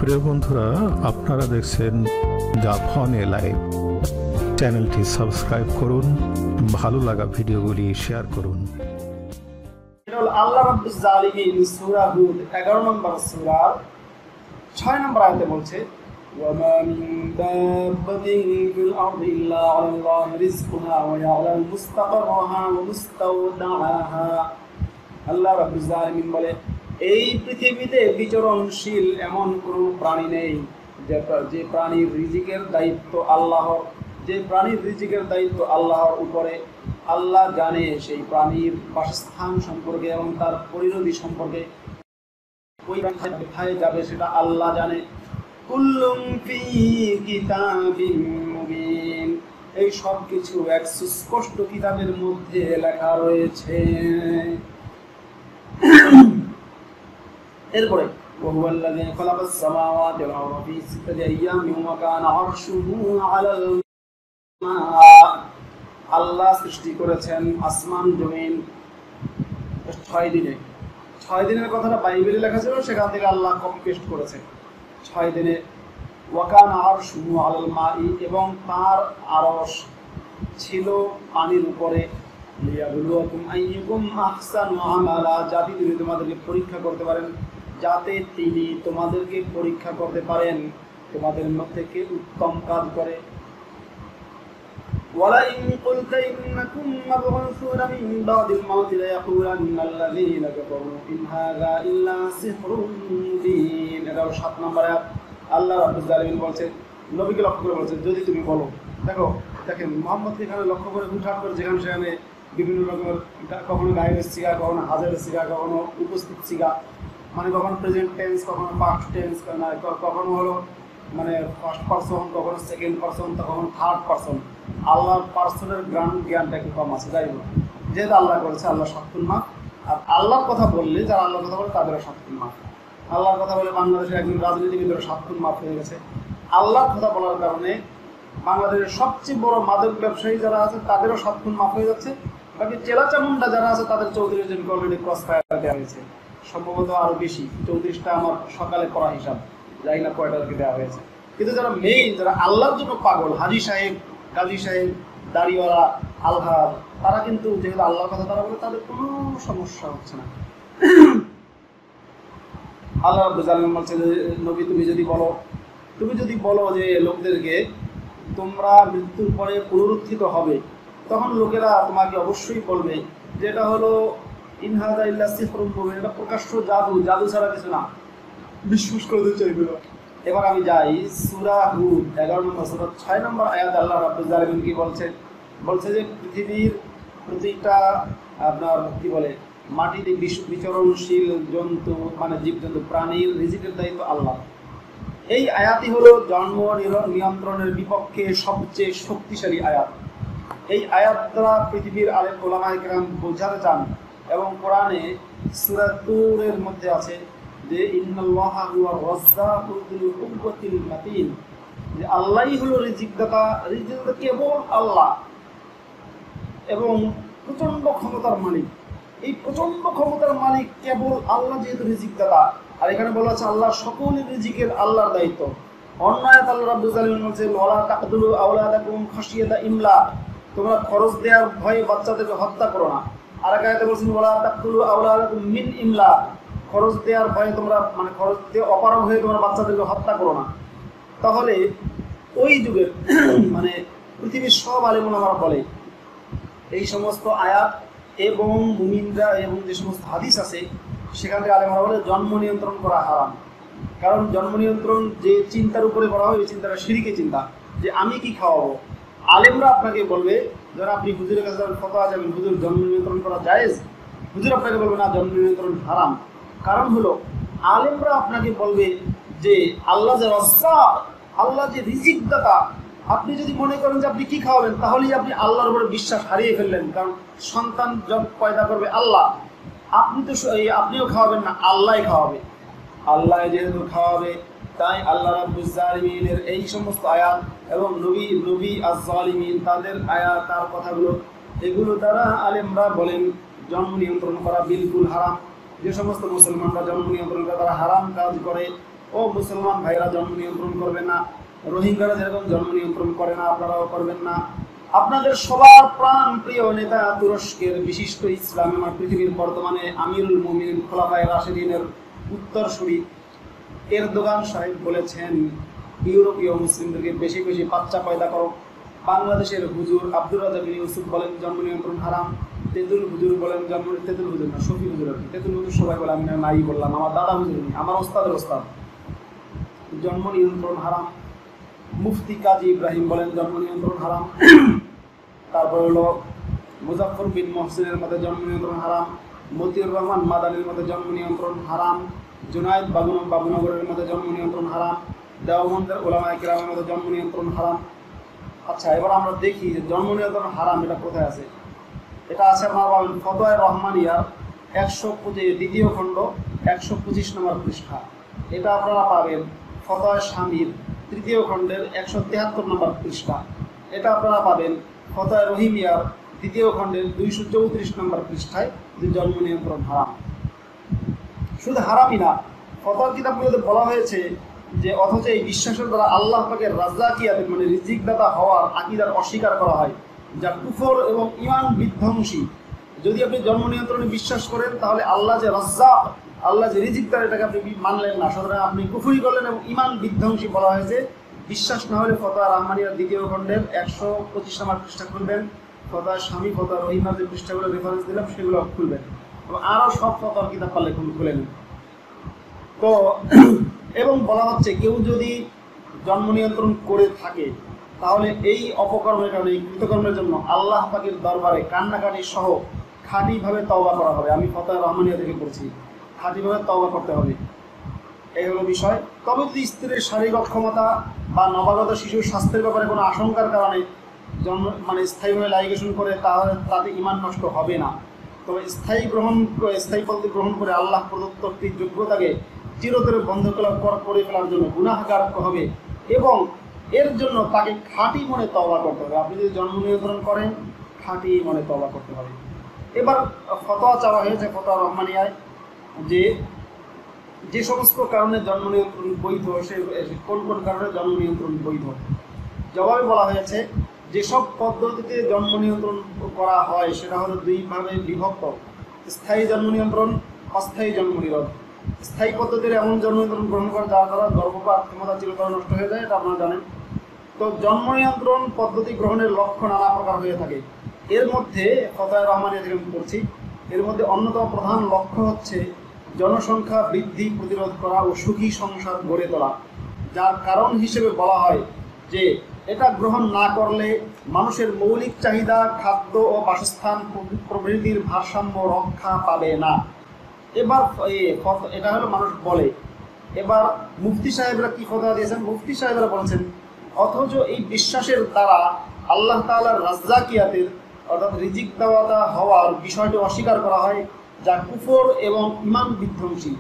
প্রিয় বন্ধুরা, আপনারা দেখছেন জাফন এ লাইভ। চ্যানেলটি সাবস্ক্রাইব করুন, ভালো লাগা ভিডিওগুলি শেয়ার করুন। এটা হলো আল্লাহ রাব্বুল জালিমিন সূরা হুদ 11 নম্বর সূরা 6 নম্বর আয়াতে বলছে, ওয়ামা মিন দাব্বাতিন ফিল আরদি ইল্লা আলাল্লাহি রিজকুহা ওয়া ইয়ালামু মুস্তাকাররাহা ওয়া মুস্তাওদাআহা। আল্লাহ রাব্বুল জালিমিন বলে, এই পৃথিবীতে বিচরণশীল এমন কোনো প্রাণী নেই যে প্রাণীর রিজিকের দায়িত্ব আল্লাহর, যে প্রাণীর রিজিকের দায়িত্ব আল্লাহর উপরে। আল্লাহ জানে সেই প্রাণীর বাসস্থান সম্পর্কে এবং তার পরিণতি সম্পর্কে, ওই প্রাণী কোথায় যাবে সেটা আল্লাহ জানে। কুল্লুম ফি কিতাবিম মুবিন, এই সব কিছু এক সুস্পষ্ট কিতাবের মধ্যে লেখা রয়েছে। এরপরে ওয়াহুয়াল্লাযী খালাকাস সামাওয়াতি ওয়াল আরদা ফি সিত্তাতি আইয়ামিন ওয়া কানা আরশুহু আলাল মা। আল্লাহ সৃষ্টি করেছেন আসমান জমিন 6 দিনে। 6 দিনের কথাটা বাইবেলে লেখা ছিল, সেখান থেকে আল্লাহ কপি পেস্ট করেছে। 6 দিনে ওয়া কানা আরশুহু আলাল মাই, এবং তার আরশ ছিল পানির উপরে। লিয়াবলুয়াকুম আইয়ুকুম আহসানু আমালা, যাতে তিনি তোমাদেরকে পরীক্ষা করতে পারেন, যাতে তিনি তোমাদেরকে পরীক্ষা করতে পারেন তোমাদের মধ্যে কে উত্তম কাজ করে। ওয়ালাইন কুলতা ইন্নাকুম মাবউসুনা মিন বাদিল মাউতি লায়াকুলান্নাল্লাযীনা কাফারু ইন হাযা ইল্লা সিহরুম মুবিন। এটা 7 নম্বর আয়াত। আল্লাহ রাব্বুল জালিমিন বলছেন, নবীকে লক্ষ্য করে বলছেন, যদি তুমি বলো, দেখেন মুহাম্মদকে এখানে লক্ষ্য করে হুটহাট করে যেখানে সেখানে বিভিন্ন রকমের, কখনো গায়েবের সিগা, কখনো হাজারের সিগা, কখনো উপস্থিত সিগা, মানে কখনো প্রেজেন্ট টেন্স, কখনো পাস্ট টেন্স, কখনো হলো মানে ফার্স্ট পারসন, কখনো সেকেন্ড পারসন, কখনো থার্ড পারসন। আল্লাহর পার্সনের জ্ঞানটা একটু কম আছে, যাই হোক, যেহেতু আল্লাহ করেছে, আল্লাহ সত্তুর মাপ। আর আল্লাহর কথা বললে, যারা আল্লাহর কথা বলে তাদেরও সত্তুর মাপ। আল্লাহর কথা বলে বাংলাদেশের একজন রাজনীতিবিদেরও সত্তুর মাপ হয়ে গেছে। আল্লাহর কথা বলার কারণে বাংলাদেশের সবচেয়ে বড় মাদক ব্যবসায়ী যারা আছে তাদেরও সত্তুর মাপ হয়ে যাচ্ছে। বাকি জেলা চামুন্ডা যারা আছে তাদের 34 জনকে অলরেডি ক্রস ফায়ার দেওয়া হয়েছে, সম্ভবত আরো বেশি, 34টা আমার সকালে করা হিসাব, জানি না কয়টাকে দেওয়া হয়েছে। কিন্তু যারা মেইন, যারা আল্লাহর জন্য পাগল, হাজী সাহেব, গাজী সাহেব, দাড়িওয়ালা, আলহার, তারা কিন্তু যেহেতু আল্লাহর কথা তারা বলে, তাদের কোনো সমস্যা হচ্ছে না। আল্লাহ রাব্বুল আলামিন বলছে, নবী তুমি যদি বলো যে লোকদেরকে তোমরা মৃত্যুর পরে পুনরুত্থিত হবে, তখন লোকেরা তোমাকে অবশ্যই বলবে যে এটা হলো ইন হাযা ইল্লা সিহরুম মুবিন, এটা প্রকাশ্য জাদু ছাড়া কিছু না, বিশ্বাস করতে চাইবে না। এবার আমি যাই সূরা হুদ 11 নম্বর সূরা 6 নম্বর আয়াত। আল্লাহ রাব্বুল আলামিন কি বলছে যে পৃথিবীর প্রতিটা আপনার কি বলে মাটিতে বিচরণশীল জন্তু, মানে জীবজন্তু, প্রাণীর রিজিকের দায়িত্ব আল্লাহ। এই আয়াতই হলো জন্ম নিয়ন্ত্রণের বিপক্ষে সবচেয়ে শক্তিশালী আয়াত। এই আয়াত দ্বারা পৃথিবীর আলেম ওলামায়ে কেরাম বোঝাতে চান, এবং কোরআনে সূরা তুরের মধ্যে আছে যে ইন্নাল্লাহা হুয়ার রাজ্জাকু যুল কুওয়াতিল মাতিন, যে আল্লাহই হলো রিজিকদাতা, রিজিকদাতা কেবল আল্লাহ, এবং প্রচন্ড ক্ষমতার মালিক। এই প্রচন্ড ক্ষমতার মালিক কেবল আল্লাহ, যেহেতু রিজিকদাতা। আর এখানে বলা আছে আল্লাহ সকলের রিজিকের আল্লাহর দায়িত্ব। অন্য আয়াত আল্লাহ রাব্বুল আলামিন বলছে, ওয়ালা তাকতুলু আওলাদাকুম খাশিয়াতা ইমলা, তোমরা খরচ দেওয়ার ভয়ে বাচ্চাদেরকে হত্যা করো না। আর এক আয়াতে বলছেন, ওয়ালা তাকতুলু আওলাদাকুম মিন ইমলা, খরচ দেওয়ার ভয়ে তোমরা, মানে খরচ দিয়ে অপারগ হয়ে তোমরা বাচ্চাদেরকে হত্যা করো না। তাহলে ওই যুগের মানে পৃথিবীর সব আলেম ওলামারা বলে এই সমস্ত আয়াত এবং মুমিনরা এবং যে সমস্ত হাদিস আছে সেখান থেকে আলেমরা বলে জন্ম নিয়ন্ত্রণ করা হারাম। কারণ জন্ম নিয়ন্ত্রণ যে চিন্তার উপরে করা হয়, ওই চিন্তাটা শিরকি চিন্তা, যে আমি কি খাওয়াবো। আলেমরা আপনাকে বলবে, যারা আপনি হুজুরের কাছে ফতোয়া যাবেন, হুজুর জন্ম নিয়ন্ত্রণ করা জায়েজ, হুজুর আপনাকে বলবে না, জন্ম নিয়ন্ত্রণ হারাম। কারণ হলো আলেমরা আপনাকে বলবে যে আল্লাহ যে রাজ্জাক, আল্লাহ যে রিজিকদাতা, আপনি যদি মনে করেন যে আপনি কি খাওয়াবেন, তাহলেই আপনি আল্লাহর উপরে বিশ্বাস হারিয়ে ফেললেন। কারণ সন্তান যখন পয়দা করবে আল্লাহ, আপনিও খাওয়াবেন না, আল্লাহই খাওয়াবে। আল্লাহ যেহেতু খাওয়াবে, তাই আল্লাহ রাব্বুল জালিমিনের এই সমস্ত আয়াত এবং নবী আজ-জালিমিন তাদের আয়াত, তার কথাগুলো, এগুলো দ্বারা আলেমরা বলেন জন্ম নিয়ন্ত্রণ করা বিলকুল হারাম। যে সমস্ত মুসলমানরা জন্ম নিয়ন্ত্রণ করে তারা হারাম কাজ করে, ও মুসলমান ভাইরা জন্ম নিয়ন্ত্রণ করবেন না, রোহিঙ্গারা যেরকম জন্ম নিয়ন্ত্রণ করে না আপনারাও করবেন না। আপনাদের সবার প্রাণ প্রিয় নেতা তুরস্কের বিশিষ্ট ইসলাম আমার পৃথিবীর বর্তমানে আমিরুল মুমিনিন খোলাফায়ে রাশিদিনের উত্তরসূরি এরদোগান সাহেব বলেছেন ইউরোপীয় মুসলিমদেরকে বেশি বেশি বাচ্চা পয়দা করো। বাংলাদেশের হুজুর আব্দুর রাজ্জাক বিন ইউসুফ বলেন জন্ম নিয়ন্ত্রণ হারাম। তেতুল হুজুর বলেন তেতুল হুজুর না, শফি হুজুর আর কি, তেতুল হুজুর সবাই বলে, আমি নাই বললাম, আমার দাদা হুজুর নেই, আমার ওস্তাদের ওস্তাদ, জন্ম নিয়ন্ত্রণ হারাম। মুফতি কাজী ইব্রাহিম বলেন জন্ম নিয়ন্ত্রণ হারাম। তারপর হলো মুজাফফর বিন মহসিনের মধ্যে জন্ম নিয়ন্ত্রণ হারাম, মতিউর রহমান মাদানির মধ্যে জন্ম নিয়ন্ত্রণ হারাম, জুনায়েদ বাবুনগরের মধ্যে জন্ম নিয়ন্ত্রণ হারাম, দেওবন্দের উলামায়ে কিরামের মধ্যে জন্ম নিয়ন্ত্রণ হারাম। আচ্ছা, এবার আমরা দেখি যে জন্ম নিয়ন্ত্রণ হারাম এটা কোথায় আছে। এটা আছে আপনারা পাবেন ফতোয়ায়ে রহমানিয়ার 125 দ্বিতীয় খণ্ড 125 নম্বর পৃষ্ঠা। এটা আপনারা পাবেন ফতোয়ায়ে শামীর তৃতীয় খণ্ডের 173 নম্বর পৃষ্ঠা। এটা আপনারা পাবেন ফতোয়ায়ে রহিমিয়ার দ্বিতীয় খণ্ডের 234 নম্বর পৃষ্ঠায় যে জন্ম নিয়ন্ত্রণ হারাম। শুধু হারামই না, ফতোয়ার কিতাবগুলোতে বলা হয়েছে যে অথচ এই বিশ্বাসের দ্বারা আল্লাহ পাকের রাজ্জাকিয়াত মানে রিজিক দাতা হওয়ার আকীদার অস্বীকার করা হয়, যা কুফর এবং ঈমান বিধ্বংসী। যদি আপনি জন্ম নিয়ন্ত্রণে বিশ্বাস করেন তাহলে আল্লাহ যে রাজ্জাক, আল্লাহ যে রিজিক দাতা, এটাকে আপনি মানলেন না, সুতরাং আপনি কুফরি করলেন এবং ঈমান বিধ্বংসী বলা হয়েছে। বিশ্বাস না হলে ফতোয়া রহমানিয়ার দ্বিতীয় খণ্ডের 125 নম্বর পৃষ্ঠা খুলবেন, ফতোয়া শামী ফতোয়া রহিমার যে পৃষ্ঠাগুলো রেফারেন্স দিলাম সেগুলো খুলবেন এবং আরও সব ফতোয়ার কিতাব পারলে খুলে নেন। তো এবং বলা হচ্ছে কেউ যদি জন্ম নিয়ন্ত্রণ করে থাকে তাহলে এই অপকর্মের কারণে, এই কৃতকর্মের জন্য আল্লাহ পাকের দরবারে কান্নাকাটি সহ খাঁটিভাবে তওবা করা হবে। আমি ফতোয়া রহমানিয়া থেকে বলছি, খাঁটিভাবে তওবা করতে হবে, এই হলো বিষয়। তবে যদি স্ত্রীর শারীরিক অক্ষমতা বা নবাগত শিশুর স্বাস্থ্যের ব্যাপারে কোনো আশঙ্কার কারণে স্থায়ীভাবে লাইগেশন করে তাহলে তাতে ঈমান নষ্ট হবে না। তবে স্থায়ী পদ্ধতি গ্রহণ করে আল্লাহ প্রদত্ত যোগ্যতাকে চিরতরে বন্ধ করে ফেলার জন্য গুনাহগার হবে এবং এর জন্য তাকে খাঁটি মনে তওবা করতে হবে। আপনি যদি জন্ম নিয়ন্ত্রণ করেন খাঁটি মনে তওবা করতে হবে। এবার ফতোয়া চাওয়া হয়েছে ফতোয়া রহমানিয়ায় যে সমস্ত কারণে জন্ম নিয়ন্ত্রণ বৈধ, সে কোন কোন কারণে জন্ম নিয়ন্ত্রণ বৈধ। জবাবে বলা হয়েছে যেসব পদ্ধতিতে জন্ম নিয়ন্ত্রণ করা হয় সেটা হলো দুইভাবে বিভক্ত: স্থায়ী জন্ম নিয়ন্ত্রণ, অস্থায়ী জন্ম নিরোধ। স্থায়ী পদ্ধতির এমন জন্ম নিয়ন্ত্রণ গ্রহণ করে যার দ্বারা গর্ভপাত ক্ষমতা চিরতরে নষ্ট হয়ে যায়, এটা আপনারা জানেন। তো জন্ম নিয়ন্ত্রণ পদ্ধতি গ্রহণের লক্ষ্য নানা প্রকার হয়ে থাকে। এর মধ্যে ফতোয়া রহমানিয়া থেকে আমি বলছি, এর মধ্যে অন্যতম প্রধান লক্ষ্য হচ্ছে জনসংখ্যা বৃদ্ধি প্রতিরোধ করা ও সুখী সংসার গড়ে তোলা, যার কারণ হিসেবে বলা হয় যে এটা গ্রহণ না করলে মানুষের মৌলিক চাহিদা, খাদ্য ও বাসস্থান প্রভৃতির ভারসাম্য রক্ষা পাবে না। এবার এটা হলো মানুষ বলে। এবার মুফতি সাহেবরা কি ফতোয়া দিয়েছেন? মুফতি সাহেবরা বলেছেন অথচ এই বিশ্বাসের দ্বারা আল্লাহ তাআলার রাজ্জাকিয়াতের অর্থাৎ রিজিক দাতা হওয়ার বিষয়টি অস্বীকার করা হয়, যা কুফর এবং ঈমান বিধ্বংসী।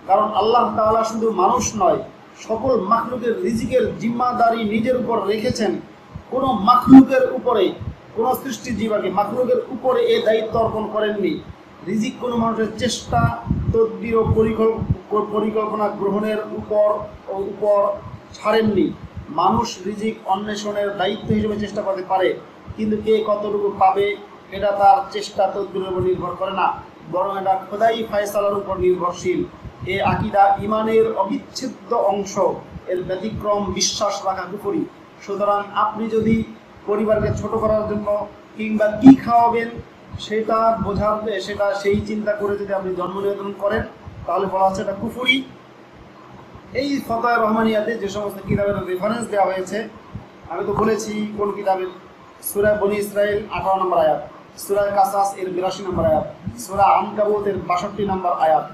কারণ আল্লাহ তাআলা শুধু মানুষ নয়, সকল মাখলুকের রিজিকের জিম্মাদারি নিজের উপর রেখেছেন। কোনো মাখলুকের উপরে, কোনো সৃষ্টিজীবাকে মাখলুকের উপরে এই দায়িত্ব অর্পণ করেননি। রিজিক কোনো মানুষের চেষ্টা, তদবির ও পরিকল্পনা গ্রহণের উপর ছাড়েননি। মানুষ রিজিক অন্বেষণের দায়িত্ব হিসেবে চেষ্টা করতে পারে, কিন্তু কে কতটুকু পাবে এটা তার চেষ্টা তদবিরের উপর নির্ভর করে না, বরং এটা খোদাই ফায়সালার উপর নির্ভরশীল। এ আকীদা ঈমানের অবিচ্ছেদ্য অংশ, এর ব্যতিক্রম বিশ্বাস রাখা কুফরি। সুতরাং আপনি যদি পরিবারকে ছোট করার জন্য কিংবা কি খাওয়াবেন সেটা বোঝাতে, সেটা সেই চিন্তা করে যদি আপনি জন্ম নিয়ন্ত্রণ করেন তাহলে বলা হচ্ছে এটা কুফরি। এই ফতোয়া রহমানিয়াতে যে সমস্ত কিতাবের রেফারেন্স দেওয়া হয়েছে আমি তো বলেছি কোন কিতাবের, সূরা বনী ইসরাইল 18 নম্বর আয়াত, সূরা কাসাস এর 82 নম্বর আয়াত, সূরা আনকাবুত এর 62 নম্বর আয়াত,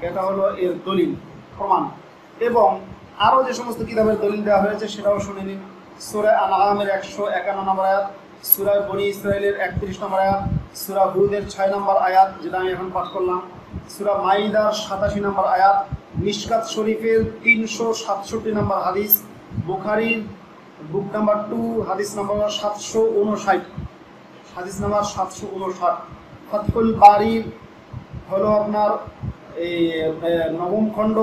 এটা হলো এর দলিল প্রমাণ। এবং আরও যে সমস্ত কিতাবের দলিল দেওয়া হয়েছে সেটাও শুনে নিন। সূরা আনআমের 151 নম্বর আয়াত, সূরা বনী ইসরাইলের 31 নম্বর আয়াত, সূরা হুদের 6 নম্বর আয়াত যেটা আমি এখন পাঠ করলাম, সূরা মাইদার 87 নম্বর আয়াত, মিশকাত শরীফের 367 নম্বর হাদিস, বুখারীর বুক নাম্বার 2 হাদিস নাম্বার 759, হাদিস নাম্বার 759, ফাতহুল বারির হলো আপনার এই 9ম খণ্ড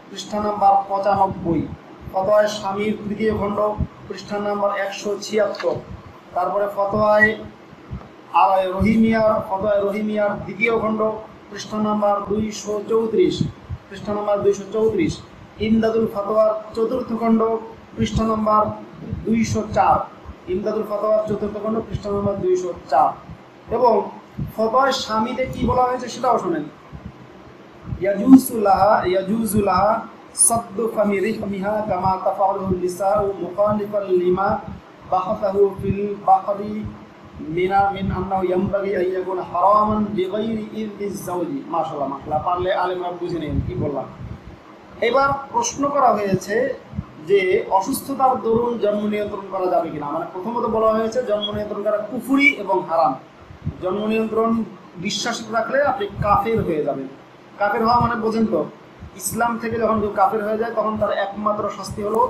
পৃষ্ঠা নাম্বার 95, ফতোয়ায়ে স্বামীর তৃতীয় খণ্ড পৃষ্ঠা নাম্বার 176, তারপরে ফতোয়ায়ে রহিমিয়ার দ্বিতীয় খণ্ড পৃষ্ঠা নাম্বার 234, ইমদাদুল ফতোয়ার চতুর্থ খণ্ড পৃষ্ঠা নাম্বার 204, ইমদাদুল ফতোয়ার চতুর্থ খণ্ড পৃষ্ঠা নাম্বার 204। এবং ফতোয়ায়ে স্বামীতে কি বলা হয়েছে সেটাও শোনেন। ইয়াজুজু লাহা সাদ্দু ফামি রিহমিহা কামা তাফআলুহু নিসাউ মুখালিফান লিমা বাহাতাহু ফিল বাহরি মিন আন্নাহু ইয়ানবাগি আন ইয়াকুনা হারামান বিগাইরি ইযনিজ যাওজি। মাশাআল্লাহ, পারলে আলেমরা বুঝে নেন কি বললাম। এবার প্রশ্ন করা হয়েছে যে অসুস্থতার দরুন জন্ম নিয়ন্ত্রণ করা যাবে কিনা। মানে প্রথমত বলা হয়েছে জন্ম নিয়ন্ত্রণ করা কুফরি এবং হারাম। জন্ম নিয়ন্ত্রণ বিশ্বাস রাখলে আপনি কাফের হয়ে যাবেন। কাফের হওয়া মানে বোঝেন তো, ইসলাম থেকে যখন কেউ কাফের হয়ে যায় তখন তার একমাত্র শাস্তি হলো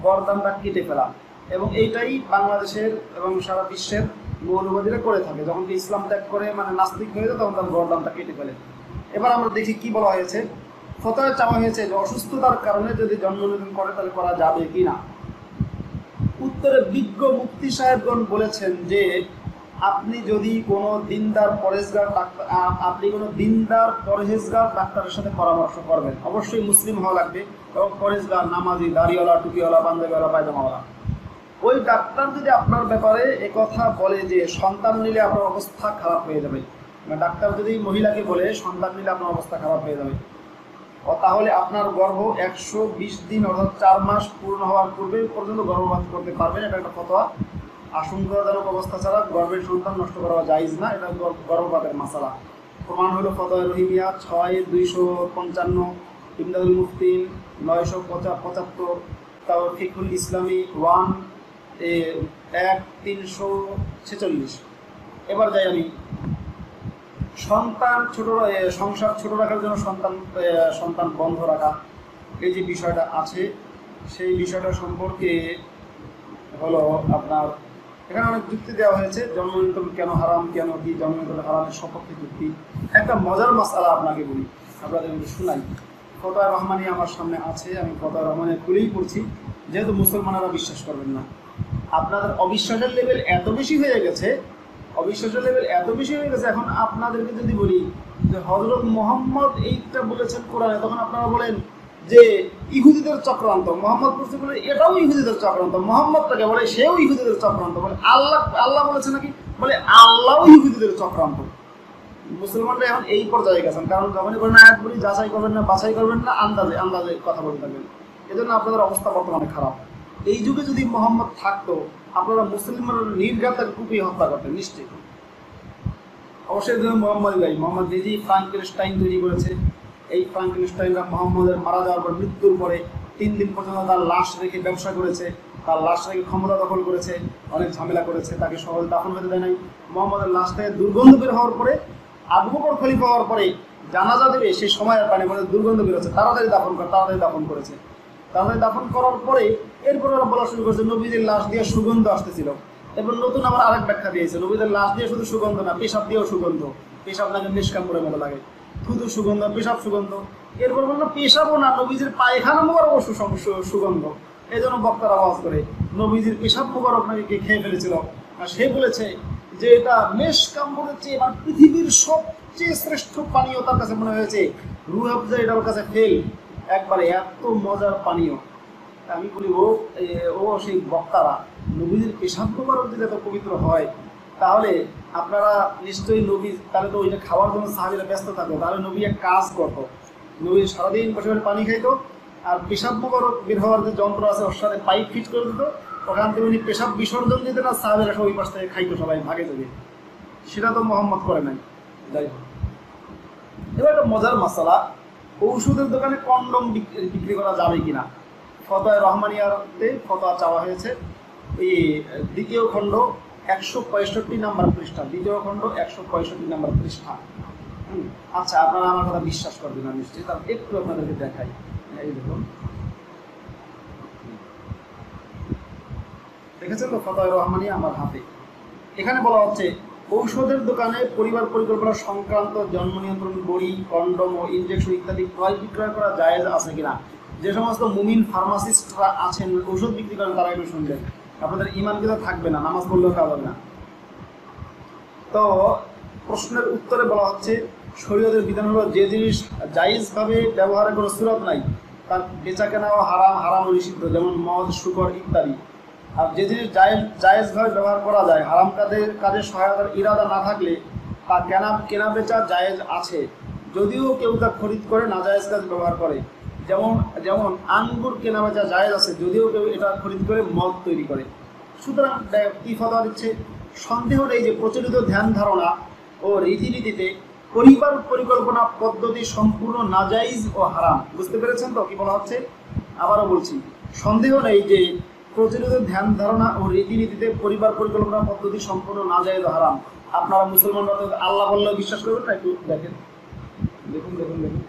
গর্দানটা কেটে ফেলা। এবং এইটাই বাংলাদেশের এবং সারা বিশ্বের মৌলবাদীরা করে থাকে। যখন কি ইসলাম ত্যাগ করে মানে নাস্তিক হয়ে যায় তখন তার গর্দানটা কেটে ফেলে। এবার আমরা দেখি কি বলা হয়েছে। ফতোয়ায় চাওয়া হয়েছে যে অসুস্থতার কারণে যদি জন্ম নিয়ন্ত্রণ করে তাহলে করা যাবে কিনা। উত্তরে বিজ্ঞ মুফতি সাহেবগণ বলেছেন যে আপনি যদি কোনো দিনদার পরহেজগার ডাক্তারের সাথে পরামর্শ করবেন, অবশ্যই মুসলিম হওয়া লাগবে এবং পরহেজগার, নামাজি, দাড়িওয়ালা, টুপিওয়ালা, পাঞ্জাবিওয়ালা, পায়জামাওয়ালা। ওই ডাক্তার যদি আপনার ব্যাপারে একথা বলে যে সন্তান নিলে আপনার অবস্থা খারাপ হয়ে যাবে, মানে ডাক্তার যদি মহিলাকে বলে সন্তান নিলে আপনার অবস্থা খারাপ হয়ে যাবে, তাহলে আপনার গর্ভ 120 দিন অর্থাৎ 4 মাস পূর্ণ হওয়ার পূর্বে পর্যন্ত গর্ভপাত করতে পারবেন। এটা একটা ফতোয়া। আশঙ্কাজনক অবস্থা ছাড়া গর্ভের সন্তান নষ্ট করা জায়েজ না, এটা গর্ভপাতের মাসালা। প্রমাণ হলো ফতোয়া রহিমিয়া 6/255, ইমদাদুল মুফতি 975, তাও ফিকহুল ইসলামী 1/346। এবার যাই আমি সংসার ছোট রাখার জন্য সন্তান বন্ধ রাখা, এই যে বিষয়টা আছে সেই বিষয়টা সম্পর্কে হলো আপনার এখানে অনেক যুক্তি দেওয়া হয়েছে। জন্ম নিয়ন্ত্রণ কেন হারাম, কেন কি জন্ম নিয়ন্ত্রণ হারামের সপক্ষে যুক্তি। একটা মজার মাসআলা আপনাকে বলি, আপনাদের শোনাই। ফতোয়া রহমানী আমার সামনে আছে, আমি ফতোয়া রহমানের খুলেই পড়ছি, যেহেতু মুসলমানেরা বিশ্বাস করবেন না। আপনাদের অবিশ্বাসের লেভেল এত বেশি হয়ে গেছে, এখন আপনাদেরকে যদি বলি যে হযরত মুহাম্মদ এইটা বলেছেন কোরআনে, তখন আপনারা বলেন যে ইহুদিদের চক্রান্ত। মোহাম্মদ বলছে বলে এটাও ইহুদিদের চক্রান্ত, মোহাম্মদটাকে বলে সেও ইহুদিদের চক্রান্ত, বলে আল্লাহ বলেছে নাকি, বলে আল্লাহও ইহুদিদের চক্রান্ত। মুসলমানরা এখন এই পর্যায়ে গেছেন, কারণ যখনই বলেন আয়াত বলি যাচাই করবেন না, বাছাই করবেন না, আন্দাজে কথা বলতে থাকবেন। এজন্য আপনাদের অবস্থা বর্তমানে খারাপ। এই যুগে যদি মোহাম্মদ থাকতো আপনারা মুসলিমরা নির্ঘাতের কুপিয়ে হত্যা করতেন নিশ্চয়ই। অবশ্যই মোহাম্মদ নিজেই ফ্রাঙ্কেনস্টাইন তৈরি করেছে। এই ফ্রাঙ্কেনস্টাইনরা মোহাম্মদের মারা যাওয়ার পর মৃত্যুর পরে 3 দিন পর্যন্ত তার লাশ রেখে ব্যবসা করেছে, তার লাশ রেখে ক্ষমতা দখল করেছে, অনেক ঝামেলা করেছে, তাকে সহজ দাফন হতে দেয় নাই। মোহাম্মদের লাশ থেকে দুর্গন্ধ বের হওয়ার পরে, আবু বকর খলিফা হওয়ার পরে জানাজা দেবে সেই সময়ের পানি মানে দুর্গন্ধ বেরোচ্ছে, তাড়াতাড়ি দাফন করেছে। তাড়াতাড়ি দাফন করার পরে এরপরে ওরা বলা শুরু করেছে নবীদের লাশ দিয়ে সুগন্ধ আসতেছিল। এরপর নতুন আবার আরেক ব্যাখ্যা দিয়েছে, নবীদের লাশ দিয়ে শুধু সুগন্ধ না, পেশাব দিয়েও সুগন্ধ। পেশাব নাকি নিষ্কাম্বরের মতো লাগে, থুতু সুগন্ধ, পেশাব সুগন্ধ। এরপর বললো পেশাবও না, নবীজির পায়খানা মোবারক সুগন্ধ। এই জন্য বক্তার আওয়াজ করে নবীজির পেশাব মোবারক নাকি কে খেয়ে ফেলেছিল। আর সে বলেছে যে এটা নিষ্কাম্বরের চেয়ে বা পৃথিবীর সবচেয়ে শ্রেষ্ঠ পানীয় তার কাছে মনে হয়েছে। রুহ আফজা এটা ওর কাছে ফেল, একবারে এত মজার পানীয়। আমি বলি ও সেই বক্তারা নবীজির পেশাব মোবারক যদি এত পবিত্র হয়, তাহলে আপনারা নিশ্চয়ই নবী, তাহলে তো ওইটা খাওয়ার জন্য সাহাবীরা ব্যস্ত থাকতো, তাহলে নবী এক কাজ করতো, নবী সারাদিন বসে বসে পানি খাইতো, আর পেশাব মোবারক বের হওয়ার যে যন্ত্র আছে ওর সাথে পাইপ ফিট করে দিত, ওখান থেকে উনি পেশাব বিসর্জন দিতেন আর সাহাবীরা সব ওই পাশ থেকে খাইতো, সবাই ভাগে যাবে। সেটা তো মোহাম্মদ করে নাই। যাই হোক, এবার একটা মজার মাসালা, ঔষধের দোকানে কন্ডম বিক্রি করা যাবে কিনা। ফতোয়া রহমানিয়াতে ফতোয়া চাওয়া হয়েছে। এই দ্বিতীয় খণ্ড 165 নম্বর পৃষ্ঠা, দ্বিতীয় খণ্ড 165 নম্বর পৃষ্ঠা। আচ্ছা, আপনারা আমার কথা বিশ্বাস করবেন না নিশ্চয়ই, তার একটু আপনাদেরকে দেখাই। এই দেখুন, দেখেছেন তো ফতোয়া রহমানিয়া আমার হাতে। এখানে বলা হচ্ছে ঔষধের দোকানে পরিবার পরিকল্পনা সংক্রান্ত জন্ম নিয়ন্ত্রণ বড়ি, কন্ডম ও ইনজেকশন ইত্যাদি ক্রয় বিক্রয় করা জায়েজ আছে কিনা। যে সমস্ত মুমিন ফার্মাসিস্টরা আছেন, ঔষধ বিক্রি করেন, তারা একটু শুনবেন, আপনাদের ইমান কিন্তু থাকবে না, নামাজ পড়লেও কাজ হবে না। তো প্রশ্নের উত্তরে বলা হচ্ছে শরীয়তের বিধান হলো যে জিনিস জায়েজভাবে ব্যবহারের কোনো সুরত নাই তার বেচা কেনাও হারাম, হারাম ও নিষিদ্ধ, যেমন মদ, শুকর ইত্যাদি। আর যে জিনিস জায়েজভাবে ব্যবহার করা যায়, হারাম কাজের সহায়তার ইরাদা না থাকলে তা কেনা বেচা জায়েজ আছে, যদিও কেউ তা খরিদ করে নাজায়েজ কাজ ব্যবহার করে। যেমন আঙ্গুর কেনা বেচা জায়েজ আছে, যদিও কেউ এটা খরিদ করে মদ তৈরি করে। সুতরাং কি ফতোয়া দিচ্ছে? সন্দেহ নেই যে প্রচলিত ধ্যান ধারণা ও রীতিনীতিতে পরিবার পরিকল্পনা পদ্ধতি সম্পূর্ণ নাজাইজ ও হারাম। বুঝতে পেরেছেন তো কি বলা হচ্ছে? আবারও বলছি, সন্দেহ নেই যে প্রচলিত ধ্যান ধারণা ও রীতিনীতিতে পরিবার পরিকল্পনা পদ্ধতি সম্পূর্ণ নাজাইজ ও হারাম। আপনারা মুসলমানরা তো আল্লাহ বললেও বিশ্বাস করবেন না? একটু দেখেন, দেখুন দেখুন দেখুন,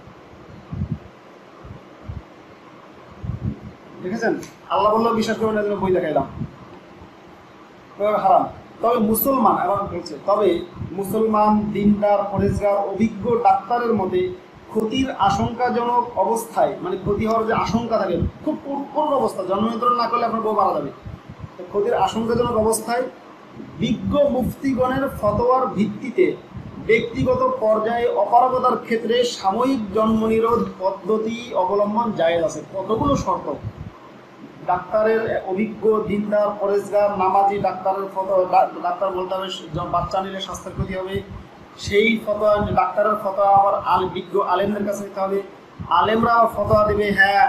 দেখেছেন? আল্লাহ বললেও বিশ্বাস করবেন না, বই দেখাইলাম, হারাম। তবে মুসলমান, আবার বলছে, তবে মুসলমান, দিনদার, পরেজগার, অভিজ্ঞ ডাক্তারের মতে ক্ষতির আশঙ্কাজনক অবস্থায়, মানে ক্ষতি হওয়ার যে আশঙ্কা থাকে, খুব করুণ অবস্থা, জন্ম নিয়ন্ত্রণ না করলে আপনার বউ মারা যাবে, তো ক্ষতির আশঙ্কাজনক অবস্থায় বিজ্ঞ মুফতিগণের ফতোয়ার ভিত্তিতে ব্যক্তিগত পর্যায়ে অপারগতার ক্ষেত্রে সাময়িক জন্মনিরোধ পদ্ধতি অবলম্বন জায়েজ আছে। কতগুলো শর্ত! ডাক্তারের, অভিজ্ঞ, দিনদার, পরেজগার, নামাজি ডাক্তারের ফতোয়া, ডাক্তার বলতে হবে বাচ্চা নিলে স্বাস্থ্যের ক্ষতি হবে, সেই ফতোয়া, ডাক্তারের ফতোয়া আবার বিজ্ঞ আলেমদের কাছে নিতে হবে, আলেমরা ফতোয়া দেবে, হ্যাঁ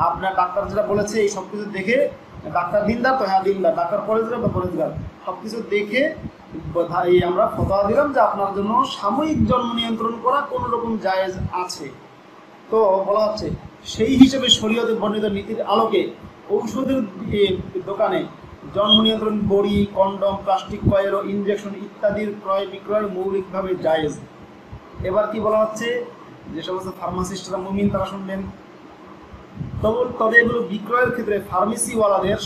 আপনার ডাক্তার যেটা বলেছে এই সব কিছু দেখে, ডাক্তার দিনদার তো হ্যাঁ দিনদার, ডাক্তার পরেজগার তো পরেজগার, সব কিছু দেখে আমরা ফতোয়া দিলাম যে আপনার জন্য সাময়িক জন্ম নিয়ন্ত্রণ করা কোনো রকম জায়েজ আছে। তো বলা হচ্ছে সেই হিসেবে শরীয়তে বর্ণিত নীতির আলোকে ঔষধের দোকানে জন্ম নিয়ন্ত্রণ বড়ি, কন্ডম, প্লাস্টিক কয়েল ও ইনজেকশন ইত্যাদির ক্রয় বিক্রয় মৌলিকভাবে জায়েজ। এবার কি বলা হচ্ছে? যে সমস্ত ফার্মাসিস্টরা মুমিন তারা শুনবেন। তবে এগুলো বিক্রয়ের ক্ষেত্রে ফার্মেসিওয়ালাদের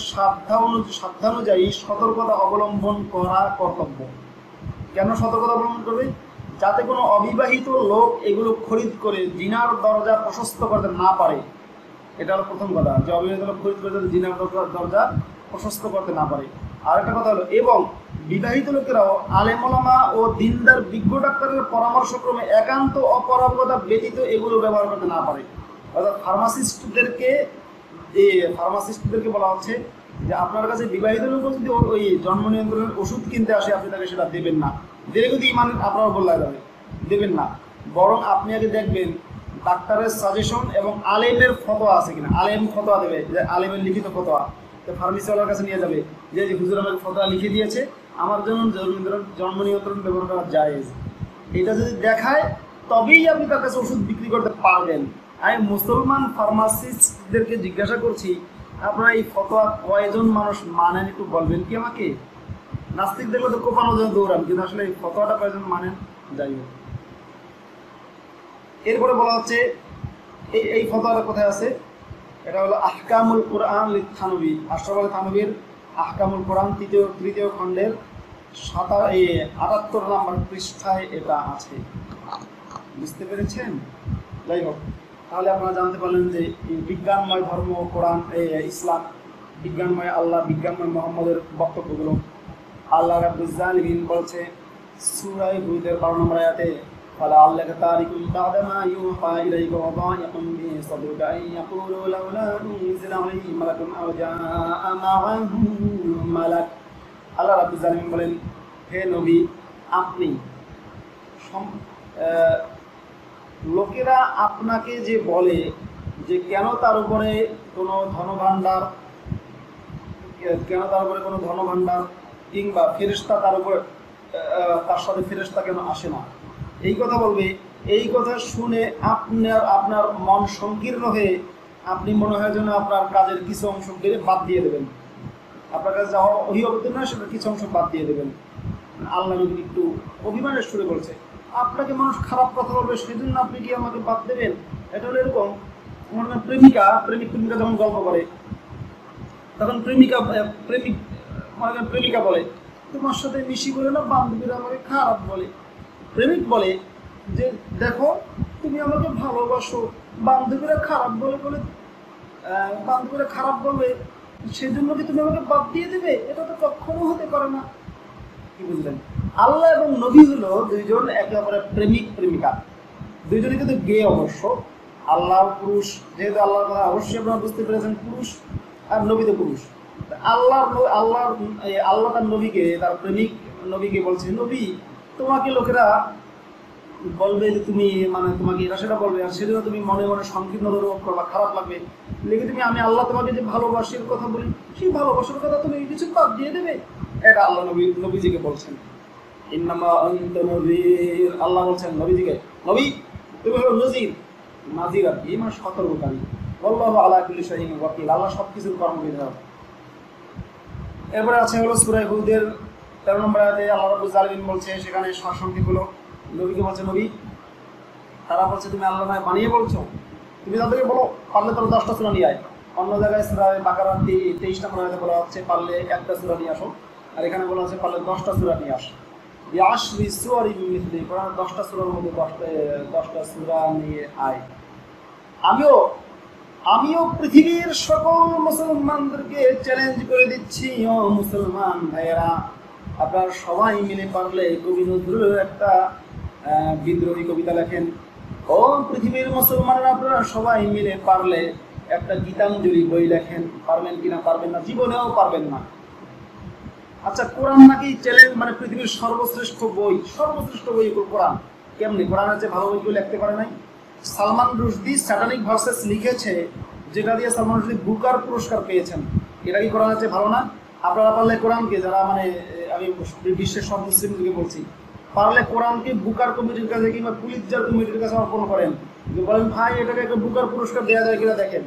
সাধ্যানুযায়ী সতর্কতা অবলম্বন করা কর্তব্য। কেন সতর্কতা অবলম্বন করবে? যাতে কোনো অবিবাহিত লোক এগুলো খরিদ করে জিনার দরজা প্রশস্ত করতে না পারে। এটা হলো প্রথম কথা, যে অবিবাহিত লোক খরিদ করে যাতে জিনার দরজা প্রশস্ত করতে না পারে। আর একটা কথা হলো, এবং বিবাহিত লোকেরাও আলেম ওলামা ও দিনদার বিজ্ঞ ডাক্তারের পরামর্শক্রমে একান্ত অপরাগতা ব্যতীত এগুলো ব্যবহার করতে না পারে। অর্থাৎ ফার্মাসিস্টদেরকে বলা হচ্ছে যে আপনার কাছে বিবাহিত লোক যদি ওই জন্ম নিয়ন্ত্রণের ওষুধ কিনতে আসে, আপনি তাকে সেটা দেবেন না। দিলে কিন্তু ইমান আপনার বলা যাবে, দেবেন না। বরং আপনি আগে দেখবেন ডাক্তারের সাজেশন এবং আলেমের ফতোয়া আছে কিনা। আলেম ফতোয়া দেবে, যে আলেমের লিখিত ফতোয়া, তো ফার্মেসিওয়ালার কাছে নিয়ে যাবে যে হুজুর আমাকে ফতোয়া লিখে দিয়েছে, আমার জন্য জন্ম নিয়ন্ত্রণ ব্যবহার করা জায়েজ। এটা যদি দেখায় তবেই আপনি তার কাছে ওষুধ বিক্রি করতে পারবেন। আমি মুসলমান ফার্মাসিস্টদেরকে জিজ্ঞাসা করছি, আপনারা এই ফতোয়া কয়জন মানুষ মানেন একটু বলবেন কি আমাকে? নাস্তিক দেখলে তো কোপানো জন্য দৌড়ান, কিন্তু আসলে এই ফতোয়াটা কয়জন মানেন? যাই হোক, এরপরে বলা হচ্ছে এই ফতোয়াটা কোথায় আছে? এটা হলো আহকামুল কোরআন লিথানবী, আশরাফ থানবীর আহকামুল কোরআন তৃতীয় খণ্ডের 78 নম্বর পৃষ্ঠায় এটা আছে। বুঝতে পেরেছেন? যাই হোক, তাহলে আপনারা জানতে পারলেন যে বিজ্ঞানময় ধর্ম কোরআন, ইসলাম, বিজ্ঞানময় আল্লাহ, বিজ্ঞানময় মোহাম্মদের বক্তব্যগুলো। আল্লাহ রাব্বুল আলামিন বলছে সূরা হুদের 12 নম্বর আয়াতে, ফালা আল্লাকা তারিকুম বা'দা মা ইউহা ইলাইকা ওয়া দাইকুম বি সাদরুকা আন ইয়াকুলু লাউলা উনজিলা আলাইহি মালাকুন আও জাআ মা'আহু মালাক। আল্লাহ রাব্বুল আলামিন বলেন, হে নবী, আপনি লোকেরা আপনাকে যে বলে যে কেন তার উপরে কোনো ধনভাণ্ডার কিংবা ফেরেশতা তার সাথে ফেরেশতা কেন আসে না, এই কথা বলবে। এই কথা শুনে আপনার মন সংকীর্ণ হয়ে আপনি মনে হয় যেন আপনার কাজের কিছু অংশ বাদ দিয়ে দেবেন। আপনার কাছে যাওয়া ওহি অবতীর্ণ হয়, সেটা কিছু অংশ বাদ দিয়ে দেবেন। আল্লাহ নবী একটু অভিমানের সুরে বলছে, আপনাকে মানুষ খারাপ কথা বলবে, সেই জন্য আপনি কি আমাকে বাদ দেবেন? এটা হলো এরকম, প্রেমিক প্রেমিকা যখন গল্প করে, তখন প্রেমিকা বলে, তোমার সাথে মিশি বলে না বান্ধবীরা আমাকে খারাপ বলে। প্রেমিক বলে যে দেখো, তুমি আমাকে ভালোবাসো, বান্ধবীরা খারাপ বলে বলে বান্ধবীরা খারাপ বলবে, সেই জন্য কি তুমি আমাকে বাদ দিয়ে দেবে? এটা তো কখনো হতে পারে না। কি বুঝলেন? আল্লাহ এবং নবী হলো দুইজন একে অপরের প্রেমিক প্রেমিকা, দুইজনে কিন্তু গে অবশ্য। আল্লাহ পুরুষ, যেহেতু আল্লাহর কথা অবশ্যই আপনারা বুঝতে পেরেছেন, পুরুষ আর নবী তো পুরুষ। আল্লাহ তার নবীকে, তার প্রেমিক নবীকে বলছে, নবী তোমাকে লোকেরা বলবে যে তুমি তোমাকে এটা সেটা বলবে, আর সেজন্য তুমি মনে মনে সংকীর্ণ অনুভব করবা, খারাপ লাগবে। লেগে তুমি আমি আল্লাহ তোমাকে যে ভালোবাসার কথা বলি, সেই ভালোবাসার কথা তুমি কিছু বাদ দিয়ে দেবে? এটা আল্লাহ নবীজিকে বলছেন। ইন্নামা আনতা নযীর, আল্লাহ বলছেন নবীজিকে, নবী তুমি হলো নযীর, নাযীর আর কি, মানে সতর্ককারী। আল্লাহু আলা কুল্লি শাইইন ওয়াকিল, আল্লাহ সবকিছুর কর্মবিধায়ক। এরপরে আছে হলো সূরা হুদের 13 নম্বর আয়াতে আল্লাহ রাব্বুল আলামিন বলছে, সেখানে সারসংক্ষেপ হলো, নবীকে বলছে, নবী তারা বলছে তুমি আল্লাহ নয় বানিয়ে বলছো, তুমি তাদেরকে বলো পারলে তারা 10টা সূরা নিয়ে আয়। অন্য জায়গায় সূরা বাকারা 23 নম্বর আয়াতে বলা হচ্ছে পারলে একটা সূরা নিয়ে আসো, আর এখানে বলা হচ্ছে পারলে 10টা সূরা নিয়ে আসো। বিআশরি সুওয়ারিন মিন মিসলি, কোরআন 10টা সূরার মধ্যে 10টা সূরা নিয়ে আয়। আমিও পৃথিবীর সকল মুসলমানদেরকে চ্যালেঞ্জ করে দিচ্ছি, ও মুসলমান ভাইয়েরা, আপনারা সবাই মিলে পারলে কবি নজরুলের একটা বিদ্রোহী কবিতা লেখেন। ও পৃথিবীর মুসলমানরা, আপনারা সবাই মিলে পারলে একটা গীতাঞ্জলি বই লেখেন। পারবেন কিনা? পারবেন না, জীবনেও পারবেন না। আচ্ছা, কোরআন নাকি চ্যালেঞ্জ, মানে পৃথিবীর সর্বশ্রেষ্ঠ বই কোরআন। কেমনি? কোরআনের যে ভালো বই কেউ লিখতে পারে নাই? সালমান রুশদি স্যাটানিক ভার্সেস লিখেছে, যেটা দিয়ে সালমান রুশদি বুকার পুরস্কার পেয়েছেন। এটা কি কোরআনের চেয়ে ভালো না? আপনারা পারলে কোরআনকে, যারা আমি বিশ্বের সব মুসলিমদেরকে বলছি, পারলে কোরআনকে বুকার কমিটির কাছে কিংবা পুলিৎজার কমিটির কাছে অর্পণ করেন। বলেন ভাই এটাকে একটা বুকার পুরস্কার দেওয়া যায় কিনা দেখেন।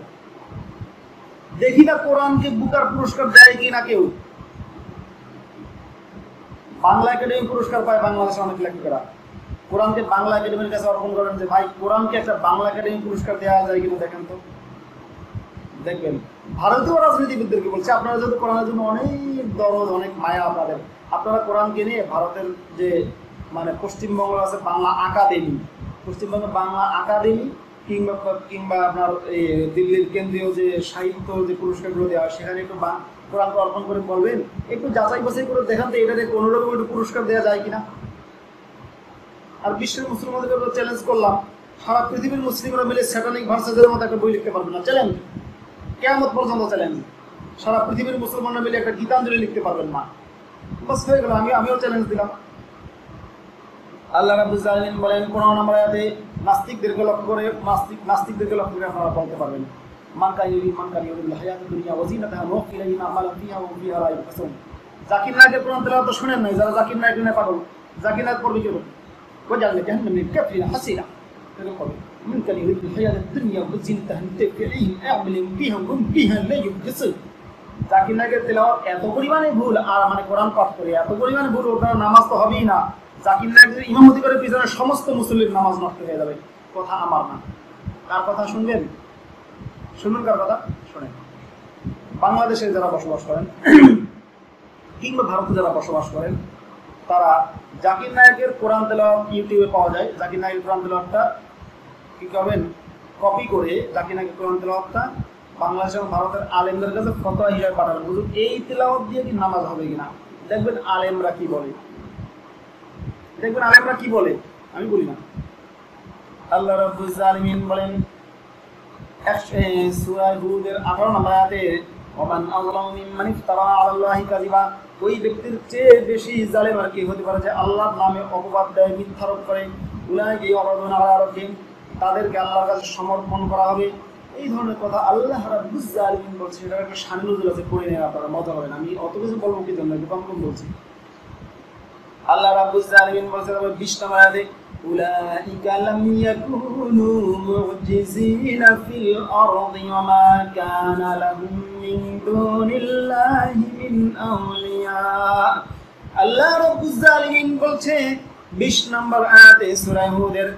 দেখি না কোরআনকে বুকার পুরস্কার দেয় কিনা কেউ। বাংলা একাডেমি পুরস্কার পায় বাংলাদেশের অনেক লেখকেরা, কোরআনকে বাংলা একাডেমির কাছে অর্পণ করেন যে ভাই কোরআনকে একটা বাংলা একাডেমি পুরস্কার দেওয়া যায় কিনা দেখেন তো। দেখবেন ভারতীয় রাজনীতিবিদদেরকে বলছে, আপনারা যেহেতু কোরআনের জন্য অনেক দরদ, অনেক মায়া আপনারা কোরআনকে নিয়ে ভারতের যে পশ্চিমবঙ্গ আছে বাংলা আকাদেমি, পশ্চিমবঙ্গের বাংলা আকাদেমি কিংবা আপনার এই দিল্লির কেন্দ্রীয় যে সাহিত্য যে পুরস্কারগুলো দেওয়া হয়, সেখানে একটু কোরআনকে অর্পণ করে বলবেন, একটু যাচাই বাছাই করে দেখান তো এটাতে কোনোরকম একটু পুরস্কার দেওয়া যায় কিনা। আর বিশ্বের মুসলমানদের চ্যালেঞ্জ করলাম, সারা পৃথিবীর মুসলিমরা মিলে স্যাটানিক ভার্সেসের মতো একটা বই লিখতে পারবে না। চ্যালেঞ্জ, কিয়ামত পর্যন্ত চ্যালেঞ্জ। সারা পৃথিবীর মুসলমানরা মিলে একটা গীতাঞ্জলি লিখতে পারবেন না। বাস হয়ে গেল, আমিও চ্যালেঞ্জ দিলাম। আল্লাহ রাব্বুল আলামিন বলেন 15 নম্বর আয়াতে, নাস্তিকদেরকে লক্ষ্য করে আপনারা বলতে পারবেন, মান কান ইউরিদুল হায়াতুদ দুনিয়া ওয়া যিনাতাহা ওয়াফি ইলাইহিম আমালাহুম ফিহা ওয়া ফিহা লা ইউবখাসুন। জাকির নায়কের কোরআন তেলাওয়াত তো শুনেন নাই? যারা জাকির নায়ক নিয়ে পাগল, জাকির নায়ক পড়বে কি বলে? ওয়াজআল জাহান্নাম লিল কাফিরিনা হাসিরা, এরকম পড়বে, মান কান ইউরিদুল হায়াতুদ দুনিয়া ওয়া যিনাতাহা তাফিহিম আমালাহুম ফিহা ওয়া ফিহা লা ইউবখাসুন। জাকির নায়কের তেলাওয়াত এত পরিমাণে ভুল, আর কোরআন পাঠ করে এত পরিমাণে ভুল, ওটার নামাজ তো হবেই না। জাকির নায়ক যদি ইমামতি করে পিছনে সমস্ত মুসল্লির নামাজ নষ্ট হয়ে যাবে। কথা আমার না, কার কথা শুনবেন? শুনুন কার কথা শোনেন। বাংলাদেশে যারা বসবাস করেন কিংবা ভারতে যারা বসবাস করেন, তারা জাকির নায়কের কোরআন তেলাওয়াত ইউটিউবে পাওয়া যায়। জাকির নায়কের কোরআন তেলাওয়াতটা কি করবেন? কপি করে জাকির নায়কের কোরআন তেলাওয়াতটা বাংলাদেশ এবং ভারতের আলেমদের কাছে ফতোয়া হিসেবে পাঠাবেন, বুঝুন এই তেলাওয়াত দিয়ে কি নামাজ হবে কিনা। দেখবেন আলেমরা কি বলে, আমি বলি না। আল্লাহ রাব্বুল আলামিন বলেন সূরা হুদের 18 নম্বর আয়াতে, ওমান আযলামু মিম্মান ইফতারা আলাল্লাহি কাযিবা, ওই ব্যক্তির চেয়ে বেশি জালেম আর কি হতে পারে যে আল্লাহর নামে অপবাদ দেয়, মিথ্যারোপ করে। উলাইকা ইউরাদুনা আলা রাব্বিহিম, তাদেরকে আল্লাহর কাছে সমর্পণ করা হবে। এই ধরনের কথা আল্লাহ রাব্বুল আলামিন বলছে। এটা একটা শানে নজুল আছে, পড়ে নেন আপনারা, মজা হবে না। আমি অত কিছু বলবো কি জন্য, একটু কম বলছি। আল্লাহ রাব্বুল আলামিন বলছে 20 নম্বর আয়াতে, উলাইকা লাম ইয়াকুনু মুজিজিনা ফিল আরদি ওয়া মা কানা লাহুম মিন দুনিল্লাহি মিন আউলিয়া। আল্লাহ রাব্বুল আলামিন বলছে 20 নম্বর আয়াতে সূরা হুদের,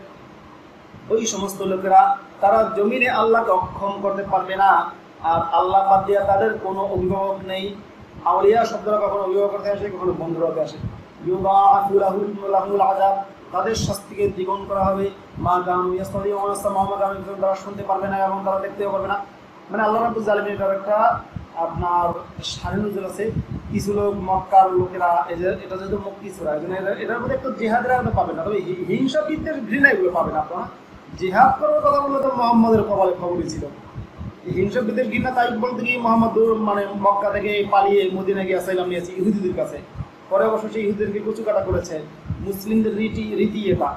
ওই সমস্ত লোকেরা তারা জমিনে আল্লাহকে অক্ষম করতে পারবে না, আর আল্লাহ বাদ দিয়ে তাদের কোনো অভিভাবক নেই। আউলিয়া শব্দটা কখনো অভিভাবক করতে আসে, কখনো বন্ধুরাতে আসে। ইউদাআফু লাহুল আযাব, তাদের শাস্তিকে দ্বিগুণ করা হবে। মা কানু ইয়াসতাদিউনা সামা, তারা শুনতে পারবে না এবং তারা দেখতেও পারবে না। মানে আল্লাহ রাব্বুল আলামিন এটার একটা আপনার শানে নজর আছে। কিছু লোক মক্কার লোকেরা এটা যেহেতু মক্কি সূরা, এটার মধ্যে একটু জিহাদের আনন্দ পাবেন না, তবে হিংসা বিদ্বেষ ঘৃণা এগুলো পাবেন আপনারা। জিহাদ করার কথা বললে তো মোহাম্মদের কপালে খবরই ছিল। হিংসা বিদ্বেষ ঘৃণা তাই বলতে গিয়ে মোহাম্মদ মানে মক্কা থেকে পালিয়ে মদিনা গিয়ে আসাইলাম নিয়েছে ইহুদিদের কাছে। পরে অবশ্য সেই ইহুদিদেরকে কচুকাটা করেছে। মুসলিমদের রীতি এটা,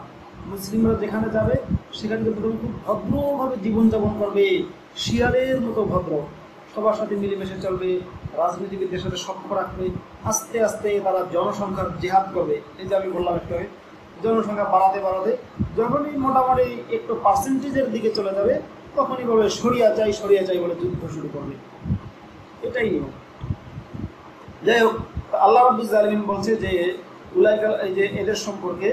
মুসলিমরা যেখানে যাবে সেখানে কিন্তু খুব ভদ্রভাবে জীবনযাপন করবে, শিয়ালের মতো ভদ্র, সবার সাথে মিলেমিশে চলবে, রাজনীতিবিদদের সাথে সখ্য রাখবে। আস্তে আস্তে তারা জনসংখ্যার জেহাদ করবে। এই যে আমি বললাম একটু আগে, জনসংখ্যা বাড়াতে বাড়াতে যখনই মোটামুটি একটু পার্সেন্টেজের দিকে চলে যাবে তখনই বলবে সরিয়া চাই বলে যুদ্ধ শুরু করবে। এটাই নিয়ম। যাই হোক, আল্লাহ রাব্বুল আলামিন বলছে যে উলাইকা, এই যে এদের সম্পর্কে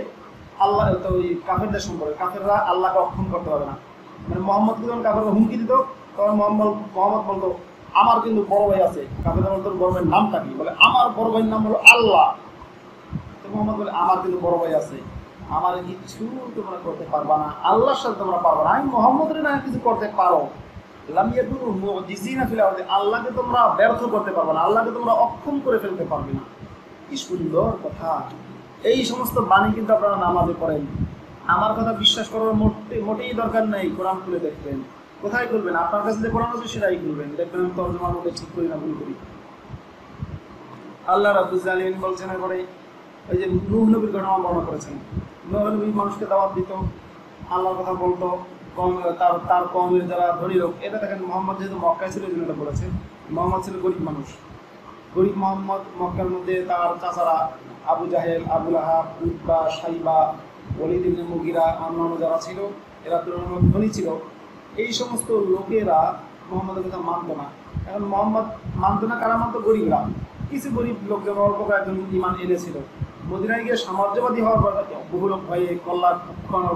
আল্লাহ তো ওই কাফেরদের সম্পর্কে, কাফেররা আল্লাহকে অক্ষম করতে পারবে না। মানে মোহাম্মদকে যখন কাফেররা হুমকি দিত তখন মোহাম্মদ বলতো আমার কিন্তু বড় ভাই আছে। কাফেররা বলতো বড় ভাইয়ের নামটা কি? বলে আমার বড় ভাইয়ের নাম হলো আল্লাহ। তো মোহাম্মদ বলে আমার কিন্তু বড় ভাই আছে, আমার কিছু তোমরা করতে পারবা না, আল্লাহর সাথে তোমরা পারবা না। আমি মোহাম্মদের না কিছু করতে পারো, আল্লাহকে তোমরা ব্যর্থ করতে পারবে না, আল্লাহকে তোমরা অক্ষম করে ফেলতে পারবে না। কি সুন্দর কথা! এই সমস্ত বাণী কিন্তু আপনারা নামাজে পড়েন। আমার কথা বিশ্বাস করার মোটেই দরকার নাই। কোরআন খুলে দেখবেন, কোথায় করবেন? আপনার কাছে যে কোরআন আছে সেটাই করবেন, দেখবেন আমি তর্জমার মধ্যে ঠিক করি না ভুল করি। আল্লাহ রাব্বুল আলামিন বলছেন এরপরে ওই যে নূহ নবীর ঘটনা বর্ণনা করেছেন। নূহ নবী মানুষকে দাওয়াত দিত, আল্লাহর কথা বলতো, তার কওমের যারা ধনী লোক। এটা দেখেন মোহাম্মদ যেহেতু মক্কায় ছিল এই জন্য এটা বলেছে। মোহাম্মদ ছিল গরিব মানুষ। গরিব মোহাম্মদ মক্কার মধ্যে তার চাচারা আবু জাহেল, আবু লাহাব, উতবা, শাইবা, ওলীদ ইবনে মুগীরা, অন্যান্য যারা ছিল এরা তুলনামূলক ধনী ছিল। এই সমস্ত লোকেরা মোহাম্মদের কথা মানত না। এখন মোহাম্মদ মানত না, কারা মানত? গরিবরা। কিছু গরিব লোকজন অল্প কয়েকজন ঈমান এনেছিল। মদিনায় গিয়ে সাম্রাজ্যবাদী হওয়ার পর বহু লোক ভাই কল্যাণ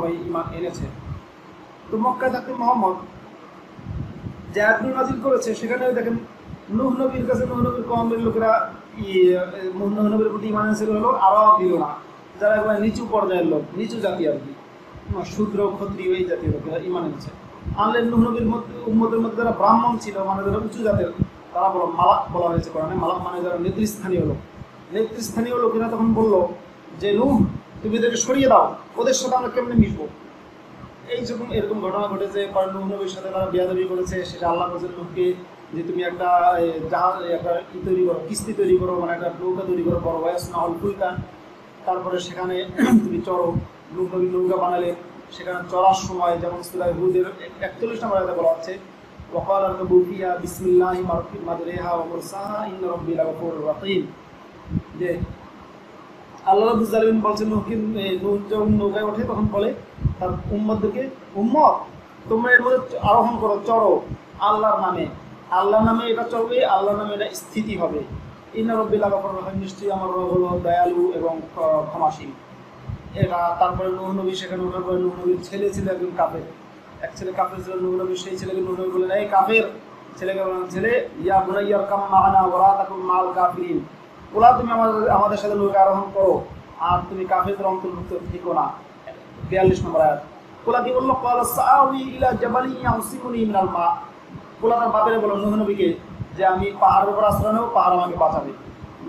ভাই ঈমান এনেছে। তো মক্কায় থাকতে মোহাম্মদ যে আয়াতগুলো নাযিল করেছে সেখানে দেখেন নূহ নবীর কাছে নূহ নবীর কওমের লোকেরা নূহ নবীর প্রতি ঈমান এনেছিল হলো আরও দিল না, যারা একেবারে নিচু পর্যায়ের লোক, নিচু জাতি আর কি, শূদ্র ক্ষত্রিয় এই জাতীয় লোকেরা ঈমান এনেছে। আনলেন নূহ নবীর উম্মতের মধ্যে যারা ব্রাহ্মণ ছিল, মানে যারা উঁচু জাতের, তারা বলো মালাক বলা হয়েছে কোরআনে। মালাক মানে যারা নেতৃস্থানীয় লোক। নেতৃস্থানীয় লোকেরা তখন বললো যে নূহ তুমি এদেরকে সরিয়ে দাও, ওদের সাথে আমরা কেমনে মিশবো? এরকম ঘটনা ঘটেছে। পরে নূহ নবীর সাথে তারা বেয়াদবি করেছে। সেটা আল্লাহ বলেছেন নূহকে যে তুমি একটা জাহাজ, একটা তৈরি করো, কিস্তি তৈরি করো, মানে একটা নৌকা তৈরি করো, বড় ওয়াসনা হল ফুলকা। তারপরে সেখানে তুমি চড়ো। নূহ নবী নৌকা বানালেন। সেখানে চড়ার সময় যেমন সূরা হুদের 41 নম্বর আয়াতে বলা হচ্ছে ওয়াকাল আরকাবু ফিহা বিসমিল্লাহি মাজরিহা ওয়া মুরসাহা ইন্না রাব্বি লাগাফুরুর রহিম। যে আল্লাহ রাব্বুল আলামিন বলছেন নূহকে, নূহ যখন নৌকায় ওঠে তখন বলে তার উম্মতদেরকে, উম্মত তোমরা এর মধ্যে আরোহণ করো, চড়ো আল্লাহর নামে। আল্লাহর নামে এটা চলবে, আল্লাহর নামে এটা স্থিতি হবে। ইন্না রাব্বি লাগাফুরুর রহিম, নিশ্চয়ই আমার রব হলো দয়ালু এবং ক্ষমাশীল। এটা তারপরে নূহ নবী সেখানে ওঠার পরে নূহ নবীর ছেলে ছিল একজন কাফের, এক ছেলে কাফের ছিল। নূহ নবী সেই ছেলেকে নূহ নবী বললেন, এই কাফের ছেলেকে বললেন, ছেলে ইয়া বুনাইয়া কাম মা'ানা ওয়া লা তাকুন মা'আল কাফিরিন, ওলা তুমি আমাদের সাথে নৌকা আরোহণ করো আর তুমি কাফেরদের অন্তর্ভুক্ত থেকো না। 42 নম্বর আয়াত। ওলা কি বললো? ক্বালা সাআউই ইলা জাবালিন ইয়াসিমুনি মিনাল মা। ওলা তার বাপের বলল নূহ নবীকে যে আমি পাহাড়ের উপর আশ্রয় নেব, পাহাড় আমাকে বাঁচাবে।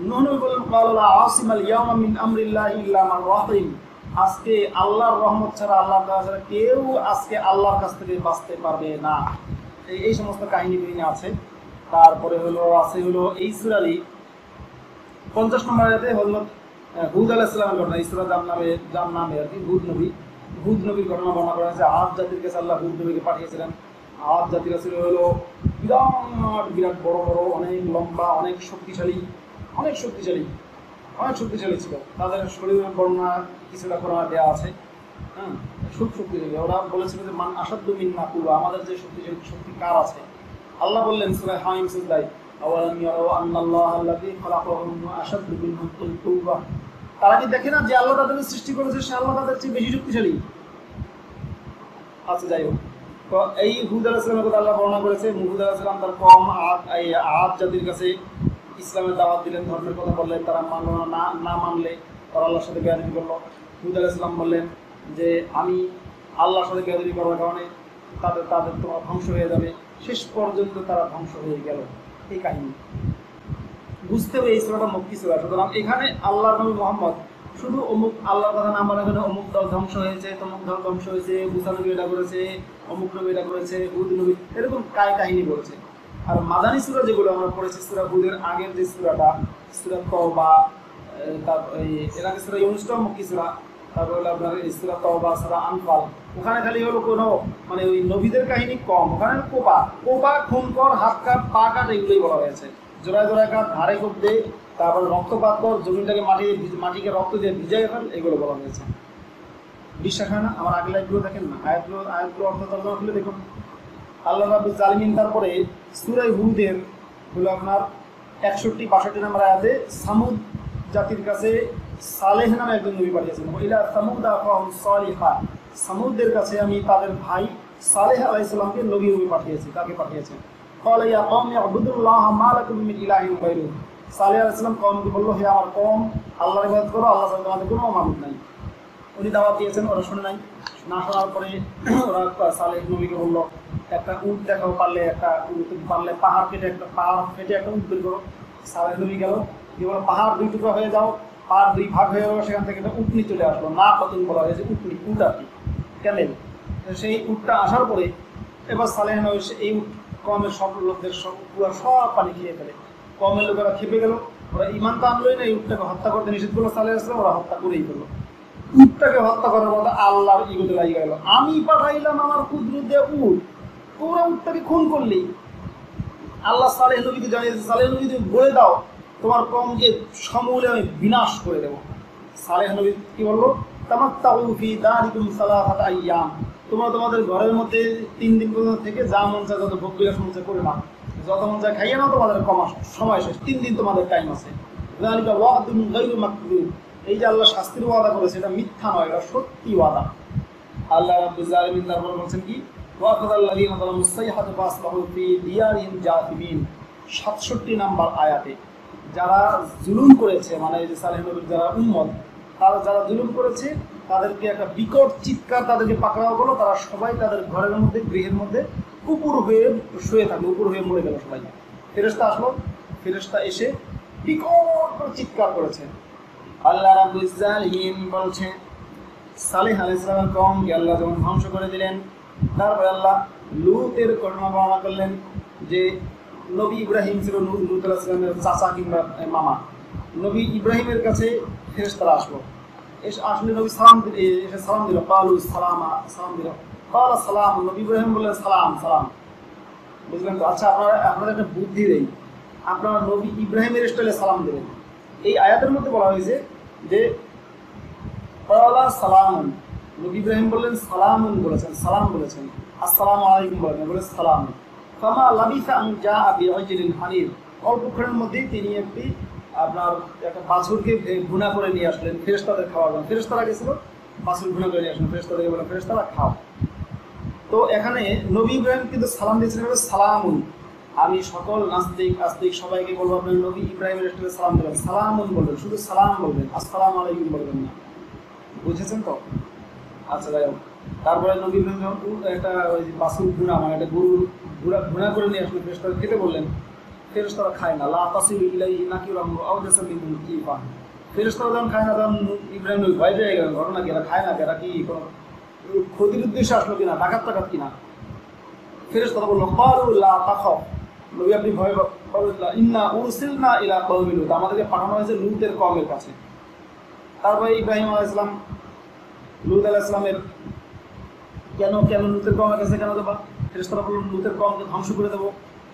নূহ নবী বললেন ক্বালা লা আসিমাল ইয়াওমা মিন আমরিল্লাহি ইল্লা মান রাহিম, আজকে আল্লাহর রহমত ছাড়া, আল্লাহর দয়া ছাড়া কেউ আজকে আল্লাহর কাছ থেকে বাঁচতে পারবে না। এই সমস্ত কাহিনী আছে। তারপরে আছে এই সূরারই 50 নম্বর আয়াতে হযরত হুদ আলাইহিস সালামের ঘটনা। এই সূরা যার নামে আর কি হুদ নবীর ঘটনা বর্ণনা করা হয়েছে। আদ জাতির কাছে আল্লাহ হুদ নবীকে পাঠিয়েছিলেন। আদ জাতিরা ছিল বিরাট বড় বড়, অনেক লম্বা, অনেক শক্তিশালী ছিল। তাদের শরীরের বর্ণনা কিছুটা করা দেওয়া আছে। হ্যাঁ, শক্তিশালী। ওরা বলেছিল যে মান আসাদ্দু মিন্না কুওয়া, আমাদের যে শক্তি কার আছে? আল্লাহ বললেন সূরা হামিম সুজদায়, আওয়ালাম ইয়ারাউ আন্নাল্লাহা আল্লাযী খালাকাহুম আশাদ্দু মিনহুম কুওয়া, তারা কি দেখে না যে আল্লাহ তাদেরকে সৃষ্টি করেছে, সে আল্লাহ তাদের চেয়ে বেশি শক্তিশালী। আচ্ছা, যাই হোক, তো এই হুদ আলাইহিস সালামের কথা আল্লাহ বর্ণনা করেছে। হুদ আলাইহিস সালাম তার কওম আদ জাতির কাছে ইসলামের দাওয়াত দিলেন, ধর্মের কথা বললেন। তারা মানল না মানলে তারা আল্লাহর সাথে বেয়াদবি করলো। হুদ আলাইহিস সালাম বললেন যে আমি আল্লাহর সাথে বেয়াদবি করার কারণে তাদের তোমার ধ্বংস হয়ে যাবে। শেষ পর্যন্ত তারা ধ্বংস হয়ে গেল। এই কাহিনী বুঝতে হবে এই সূরাটা মক্কি সূরা। সুতরাং এখানে আল্লাহর নবী মুহাম্মদ শুধু অমুক আল্লাহর কথা না বলে এখানে অমুক দল ধ্বংস হয়েছে, তমুক দল ধ্বংস হয়েছে, মুসা নবী এটা করেছে, অমুক নবী এটা করেছে, হুদ নবী, এরকম কাহিনী বলেছে। আর মাদানী সূরা যেগুলো আমরা পড়েছি, সূরা হুদের আগের যে সূরাটা সূরা তওবা, তারপর এর আগে সূরা ইউনূসটাও মক্কি সূরা, তারপর হলো আপনার এই সূরা তওবা, সূরা আনফাল, ওখানে খালি হলো কোনো মানে ওই নবীদের কাহিনী কম, ওখানে কোপা খুন কর, হাত কাট, পা কাট, এগুলোই বলা হয়েছে। জোড়ায় জোড়ায় কাট, ধারে কোপ দে, তারপর রক্তপাত কর, জমিনটাকে মাটিকে রক্ত দিয়ে ভিজাই ফেল, এগুলো বলা হয়েছে। বিশ্বাস হয় না? আমার আগের লাইফগুলো দেখেন না, আয়াতগুলো অর্থ তর্জমা খুলে দেখুন। আল্লাহ রাব্বুল জালিমিন তারপরে সূরা হুদের হলো আপনার 61-62 নম্বর আয়াতে সামুদ জাতির কাছে সালেহ নামে একজন নবী পাঠিয়েছেন। ইলা সামুদ আখাহুম সালিহা, সামুদের কাছে আমি তাদের ভাই সালেহ আলাইহিস সালামকে নবী পাঠিয়েছি। তাকে পাঠিয়েছেন ক্বালা ইয়া কওমি ইবুদুল্লাহ মা লাকুম মিন ইলাহিন গায়রুহু। সালেহ আলাইহিস সালাম কওমকে বলল, হে আমার কওম, আল্লাহর ইবাদত করো, আল্লাহ ছাড়া তোমাদের কোনো মাবুদ নাই। উনি দাওয়াত দিয়েছেন, ওরা শুনে নাই। না শোনার পরে ওরা সালেহ নবীকে বলল, একটা উট দেখাও, পারলে পাহাড় কেটে একটা উট বের করো। সালেহ নবী গেল, কি বলো পাহাড় 2 টুকরা হয়ে যাও, পাহাড় 2 ভাগ হয়ে গেল, সেখান থেকে একটা উটনি চলে আসলো। না কতদিন বলা হয়েছে উটনি, উট আর কি, ক্যামেল। সেই উটটা আসার পরে এবার সালেহ নবী এই উট কমের সব লোকদের সব পানি খেয়ে ফেলে। কমের লোকেরা খেপে গেল, ওরা ইমান তো আনলোই না, এই উটটাকে হত্যা করতে নিষেধ করলো সালেহ আসলাম, ওরা হত্যা করেই ফেললো। উটটাকে হত্যা করার মতো আল্লাহর ইগোতে লাগি গেল, আমি পাঠাইলাম আমার কুদরত দিয়ে উট, তোমরা উটটাকে খুন করলি। আল্লাহ সালেহ নবীকে জানিয়েছে, সালেহ নবী তুমি বলে দাও তোমার কওমকে সমূলে আমি বিনাশ করে দেবো। সালেহ নবী কি বললো, তামাত্তাউ ফি দারিকুম সালাসাতা আইয়াম, তোমরা তোমাদের ঘরের মধ্যে 3 দিন পর্যন্ত থেকে যা মন চায় যত ভোগ বিলাস মন চায় করে নাও, যত মন চায় খাইয়ে নাও, তোমাদের সময় শেষ, 3 দিন তোমাদের টাইম আছে। যালিকা ওয়াদুন গায়রু মাকযুব, এই যে আল্লাহ শাস্তির ওয়াদা করেছে এটা মিথ্যা নয়, এটা সত্যি ওয়াদা। আল্লাহ রাব্বুল জালিমিন তারপর বলছেন কি, ওয়াকাযাল্লাযীনা যালামুস সাইহাতু ফাসবাহু ফি দিয়ারিহিম জাথিমিন, 67 নম্বর আয়াতে যারা জুলুম করেছে, মানে এই যে সালেহ নবীর যারা উম্মত, তারা যারা জুলুম করেছে তাদেরকে একটা বিকট চিৎকার তাদেরকে পাকড়াও করলো, তারা সবাই তাদের ঘরের মধ্যে গৃহের মধ্যে উপর হয়ে শুয়ে থাকলো, উপর হয়ে মরে গেল সবাই। ফেরেশতা আসলো, ফেরেশতা এসে বিকট করে চিৎকার করেছে। আল্লাহ রাব্বুল জালিমিন বলছে সালেহ আলাইহিস সালামের কওমকে আল্লাহ যখন ধ্বংস করে দিলেন, তারপরে আল্লাহ লূতের ঘটনা বর্ণনা করলেন যে নবী ইব্রাহিম ছিল লূত আলাইহিস সালামের চাচা কিংবা মামা। নবী ইব্রাহিমের কাছে ফেরেশতারা আসলে নবী সালাম দিল, ক্বালু সালামা, সালাম দিল, ক্বালা সালাম, নবী ইব্রাহিম বললেন সালাম সালাম। বুঝলেন তো? আচ্ছা, আপনাদের একটা বুদ্ধি দেই, আপনারা নবী ইব্রাহিমের স্টাইলে সালাম দেবেন। এই আয়াতের মধ্যে বলা হয়েছে যে ক্বালা সালামুন, নবী ইব্রাহিম বললেন সালামুন বলেছেন, সালাম বলেছেন, আসসালামু আলাইকুম বলেছেন, বলে সালাম। ফামা লাবিসা আন জাআ বিআজলিন হানির, অল্পক্ষণের মধ্যেই তিনি আপনার একটা বাছুরকে ভুনা করে নিয়ে আসলেন ফেরেশতাদের খাওয়ার জন্য। ফেরেশতারা গেছিল, বাছুর ভুনা করে নিয়ে আসলেন, ফেরেশতাদেরকে বললেন ফেরেশতারা খাও। তো এখানে নবী ইব্রাহিম কিন্তু সালাম দিয়েছিলেন সালামুন, আমি সকল নাস্তিক আস্তিক সবাইকে বলবো আপনি নবী ইব্রাহিমের স্টাইলে সালাম দেবেন, সালামুন বলবেন, শুধু সালাম বলবেন, আসসালামু আলাইকুম বলবেন না। বুঝেছেন তো? আচ্ছা, যাই হোক, তারপরে নবী ইব্রাহিম যখন একটা ওই বাছুর ভুনা, মানে একটা গরুর ভুনা করে নিয়ে আসলেন, ফেরেশতারা খেতে বললেন, ফেরেশতারা খায় না, লা তাসিলু ইলাইহি নাকিরাহু আও জাসামিন কিফা। ফেরেশতারা যখন খায় না তখন ইব্রাহিম ভয় পেয়ে গেলেন, ঘটনা কি, এরা খায় না, এরা কি কোনো ক্ষতির উদ্দেশ্যে আসলো কিনা, ডাকাত কিনা। ফেরেশতারা বলল ক্বালু লা তাখাফ, নবী আপনি ভয় পাবেন না, ইন্না উরসিলনা ইলা কওমি লূত, আমাদেরকে পাঠানো হয়েছে লূতের কওমের কাছে। তারপরে ইব্রাহিম আলাইহিস সালাম লূত আলাইহিস সালামের কেন লূতের কওমের কাছে কেন যাবা? ফেরেশতারা বলল লূতের কওমকে ধ্বংস করে দেবো।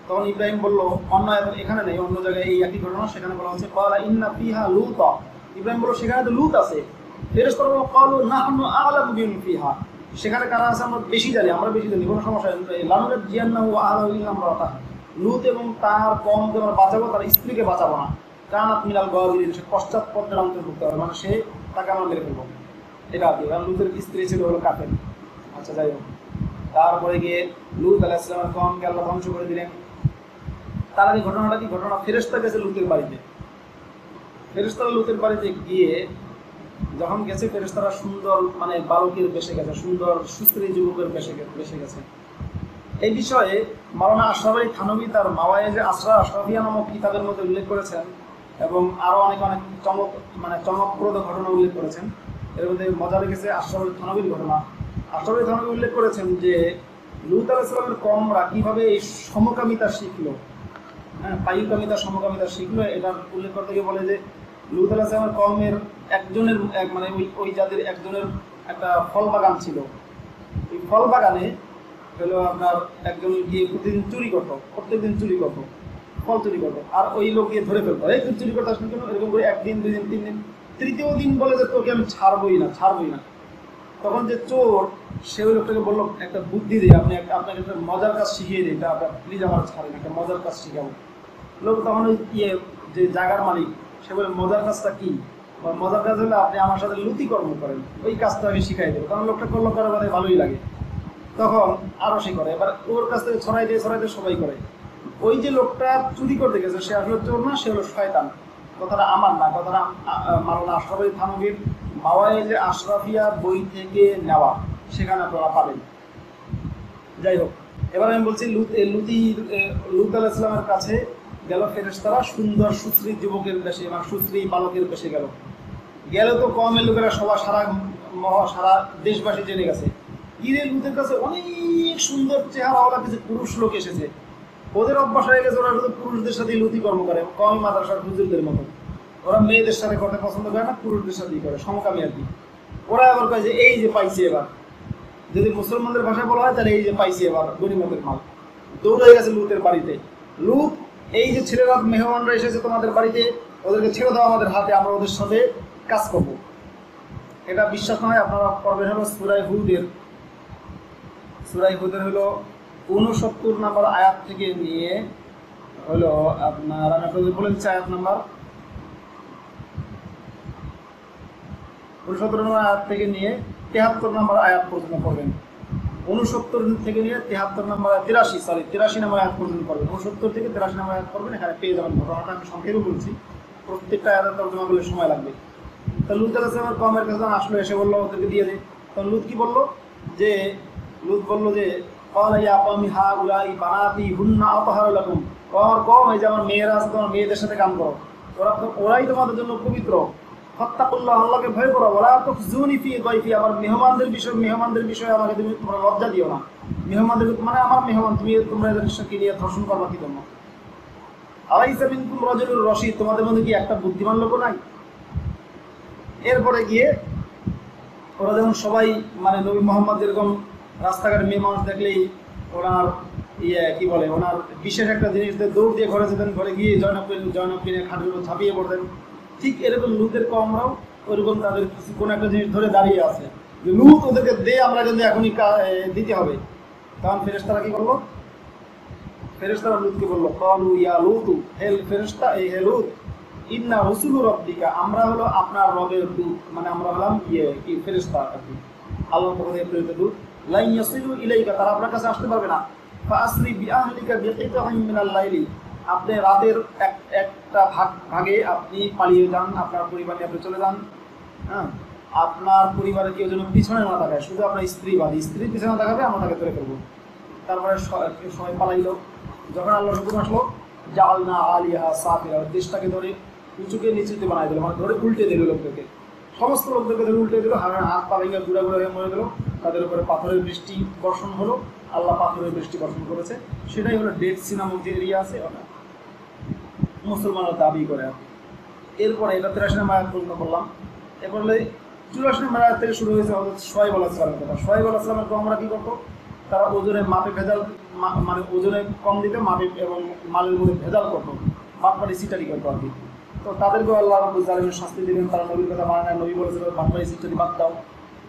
তখন ইব্রাহিম বলল, অন্য এখানে নেই, অন্য জায়গায় এই একই ঘটনা, সেখানে বলা হচ্ছে ক্বালা ইন্না ফিহা লূতা, ইব্রাহিম বলল সেখানে তো লূত আছে। ফেরেশতারা বলল ক্বালু নাহনু আ'লামু বিমান ফিহা, সেখানে কারা আছে আমরা বেশি জানি, কোনো সমস্যা নেই। লানুনাজ্জিয়ান্নাহু ওয়া আহলাহু ইল্লা ইমরাতাহ, লূত এবং তার কওমকে আমরা বাঁচাবো, তার স্ত্রীকে বাঁচাবো না। কানাত মিনাল গাবিরিন, সে পশ্চাৎপদের অন্তর্ভুক্ত হবে, মানে তাকে আমরা মেরে ফেলবো, এটা আর কি। কারণ লূতের স্ত্রী ছিল হলো কাফের। আচ্ছা, যাই হোক, তারপরে গিয়ে লূত আলাইহিস সালামের কওমকে আল্লাহ ধ্বংস করে দিলেন। তার আগে ঘটনাটা কি, ঘটনা ফেরেশতা গেছে লূতের বাড়িতে। ফেরেশতারা লূতের বাড়িতে গিয়ে যখন গেছে, ফেরেশতারা সুন্দর মানে বালকের বেশে গেছে, সুন্দর সুস্ত্রী যুবকের বেশে গেছে। এই বিষয়ে মাওলানা আশরাফ আলী থানভী তার মাওয়ায়েজে আশরাফিয়া নামক কিতাবের মধ্যে উল্লেখ করেছেন এবং আরো অনেক অনেক চমকপ্রদ ঘটনা উল্লেখ করেছেন। এর মধ্যে মজা লেগেছে আশরাফ আলী থানভীর ঘটনা। আশরাফ আলী থানভী উল্লেখ করেছেন যে লূত আলাইহিস সালামের কওমরা কিভাবে এই সমকামিতা শিখলো, পায়ুকামিতা সমকামিতা শিখলো। এটা উল্লেখ করতে গিয়ে বলে যে লূত আলাইহিস সালামের কওমের একজনের ওই জাতির একজনের একটা ফল বাগান ছিল। এই ফল বাগানে হলো আপনার একজন গিয়ে প্রতিদিন চুরি করতো, প্রত্যেকদিন চুরি করতো, ফল চুরি করতো, আর ওই লোক গিয়ে ধরে ফেলতো, এই চুরি করতে আসেন কেন, এরকম করে 1 দিন 2 দিন 3 দিন, তৃতীয় দিন বলে যে তোকে আমি ছাড়বই না। তখন যে চোর সে ওই লোকটাকে বললো একটা বুদ্ধি দিয়ে আপনাকে একটা মজার কাজ শিখিয়ে দিই, এটা আপনার প্লিজ আমার ছাড়েন, একটা মজার কাজ শিখাবো। লোক তখন ওই যে জায়গার মালিক সে বলে মজার কাজটা কি, মজার কাজ হলে আপনি আমার সাথে লুতি কর্ম করেন, ওই কাজটা আমি শিখাই দেবো। কারণ লোকটা করলো করার বাদে ভালোই লাগে, তখন আরো সে করে। এবার ওর কাছ থেকে ছড়াই দিয়ে সবাই করে। ওই যে লোকটা চুরি করতে গেছে সে আসলে চোর না, সে হলো শয়তান। কথাটা আমার না, কথাটা মাওলানা আশরাফ আলী থানভীর মাওয়ায়েজে আশরাফিয়া বই থেকে নেওয়া, সেখানে আপনারা পাবেন। যাই হোক, এবার আমি বলছি লূত আলাইহিস সালামের কাছে গেল ফেরেশতারা সুন্দর সুশ্রী যুবকের বেশে এবং সুশ্রী বালকের বেশে গেল তো কওমের লোকেরা সবাই সারা দেশবাসী জেনে গেছে কিরে লূতের কাছে অনেক সুন্দর চেহারাওয়ালা কিছু পুরুষ লোক এসেছে। ওদের অভ্যাস হয়ে গেছে ওরা শুধু পুরুষদের সাথে লুতি কর্ম করে, কওমি মাদ্রাসার হুজুরদের মতো। ওরা মেয়েদের সাথে করতে পছন্দ করে না, পুরুষদের সাথেই করে, সমকামী আর কি। ওরা আবার কয় যে এই যে পাইছি এবার, যদি মুসলমানদের ভাষায় বলা হয় তাহলে এই যে পাইছি এবার গনিমতের মাল। দৌড়ে গেছে লূতের বাড়িতে। লূত, এই যে ছেলেরা মেহমানরা এসেছে তোমাদের বাড়িতে, ওদেরকে ছেড়ে দাও আমাদের হাতে, আমরা ওদের সাথে কাজ করবো। এটা বিশ্বাস নয়, আপনারা পড়বেন হলো সূরা হুদের হলো 69 নম্বর আয়াত থেকে নিয়ে হলো আপনার, আমি আপনাদের বলে দিচ্ছি আয়াত নাম্বার 69 নম্বর আয়াত থেকে নিয়ে 73 নম্বর আয়াত পর্যন্ত পড়বেন। 69 থেকে নিয়ে 73 নম্বর 83 নম্বর আয়াত পর্যন্ত পড়বেন। 69 থেকে 83 নম্বর আয়াত পড়বেন, এখানে পেয়ে যাবেন। ঘটনাটা আমি সংক্ষেপে বলছি, প্রত্যেকটা আয়াতের তর্জমা করলে সময় লাগবে। তা লূত আলাইহিস সালামের কওমের কাছে আসলো, এসে বললো ওদেরকে দিয়ে দে। তখন লূত কি বললো যে ক্বালা ইয়া কওমি হাউলাই বানাতি হুন্না আতহারু লাকুম, আমার কওম এই যে আমার মেয়েরা আছে, তোমার মেয়েদের সাথে কাম করো, ওরাই তোমাদের জন্য পবিত্র। ফাত্তাকুল্লাহ, আল্লাহকে ভয় করো। ওয়ালা তুখজুনি ফি দাইফি, আমার মেহমানদের বিষয়ে আমাকে তোমরা লজ্জা দিও না। মেহমানদের মানে আমার মেহমান, তোমরা এদের সাথে নিয়ে ধর্ষণ করবা কি জন্য? আলাইসা মিনকুম রাজুলুর রশীদ, তোমাদের মধ্যে কি একটা বুদ্ধিমান লোক নাই? এরপরে গিয়ে ওরা যেমন সবাই মানে নবী মোহাম্মদ যেরকম রাস্তাঘাটে মেয়ে মানুষ দেখলেই ওনার ওনার বিশেষ একটা জিনিস দৌড় দিয়ে ঘরে যেতেন, ঘরে গিয়ে জয়নব কিনে খাটগুলো ঝাঁপিয়ে পড়তেন, ঠিক এরকম লূতের কওমরাও ওইরকম তাদের কোনো একটা জিনিস ধরে দাঁড়িয়ে আছে যে লূত ওদেরকে দে, আমরা কিন্তু এখনই দিতে হবে। তখন ফেরেশতারা কি করলো? ফেরেশতারা লূতকে বললো ক্বালু ইয়া লূতু, হে ফেরেশতা, হে লূত, ইন্না রুসুলু রাব্বিকা, আমরা হলো আপনার রবের দূত, মানে আমরা হলাম ফেরেশতা আর কি, আল্লাহর পক্ষ থেকে প্রেরিত দূত। লা ইয়াসিলু ইলাইকা, তারা আপনার কাছে আসতে পারবে না। ফাসরি বিআহলিকা বিকিতাইন মিনাল লাইলি, আপনি রাতের একটা ভাগে আপনি পালিয়ে যান, আপনার পরিবার নিয়ে আপনি চলে যান। হ্যাঁ, আপনার পরিবারের কেউ যেন পিছনে না তাকায়, শুধু আপনার স্ত্রী পিছনে তাকাবে, আমরা তাকে ধরে ফেলবো। তারপরে সবাই পালাইলো। যখন আল্লাহর হুকুম আসলো জাআলনা আলিহা সাফিরা, দেশটাকে ধরে উঁচুকে নিচুতে বানাই দিল, মানে ধরে উল্টে দিল লোকদেরকে, সমস্ত লোকদেরকে ধরে উল্টে দিল, হাত পা ভেঙে গুঁড়া হয়ে মরে গেল। তাদের উপরে পাথরের বৃষ্টি বর্ষণ হলো, আল্লাহ পাথরের বৃষ্টি বর্ষণ করেছে। সেটাই হলো ডেড সি নামক যে এরিয়া আছে, ওটা মুসলমানরা দাবি করে। এরপরে এটা 83 নম্বর আয়াত পর্যন্ত বললাম। এরপরে 84 নম্বর আয়াত থেকে শুরু হয়েছে হযরত শুআয়ব আলাইহিস সালামের কথা। শুআয়ব আলাইহিস সালামের কওমরা কি করতো? তারা ওজনে মাপে ভেজাল, মানে ওজনে কম দিতে মাপে এবং মালের মধ্যে ভেজাল করতো, বাটপাড়ি সিটারি করতো আর কি। তো তাদেরকেও আল্লাহ রাব্বুল আলামিন শাস্তি দিলেন। তারা নবীর কথা মানে না, নবী বলেছিল বাটপাড়ি সিটারি বাদ দাও,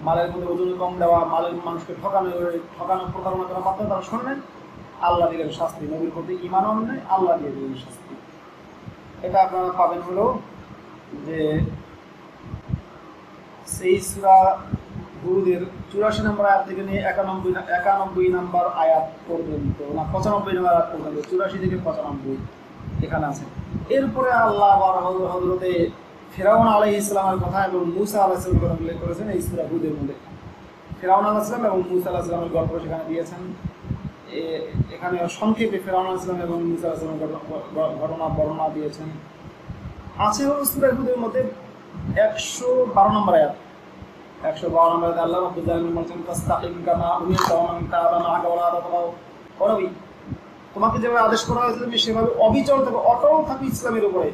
মালের মধ্যে ওজনে কম দেওয়া, মালের মানুষকে ঠকানো প্রতারণা করা বাদ দাও। তারা শোনেন, আল্লাহ দিলেন শাস্তি। নবীর প্রতি ঈমান নেই, আল্লাহ দিয়ে দিলেন শাস্তি। এটা আপনারা পাবেন হলো যে সেই সূরা হুদের 84 নম্বর আয়াত থেকে নিয়ে 91 নম্বর আয়াত পর্যন্ত, না 95 নম্বর আয়াত পর্যন্ত, 84 থেকে 95 এখানে আছে। এরপরে আল্লাহ হযরতে ফিরআউন আলাইহিস সালামের কথা এবং মূসা আলাইহিস সালামের কথা উল্লেখ করেছেন এই সূরা হুদের মধ্যে। ফিরআউন আলাইহিস সালাম এবং মূসা আলাইহিস সালামের গল্প সেখানে দিয়েছেন। এখানে সংক্ষেপে ফেরাউন আলাইহিস সালাম এবং মূসা আলাইহিস সালামের ঘটনা বর্ণনা দিয়েছেন। আছে হলো সূরা হুদের মধ্যে 112 নম্বর আয়াত। 112 নম্বর আয়াতে আল্লাহ রাব্বুল আলামিন বলেছেন ফাস্তাকিম কামা উমিরতা ওয়া মান তাবা মাআকা ওয়া লা তাতাগাউ। ও নবী, তোমাকে যেভাবে আদেশ করা হয়েছে তুমি সেভাবে অবিচল থাকো, অটল থাকো ইসলামের উপরে,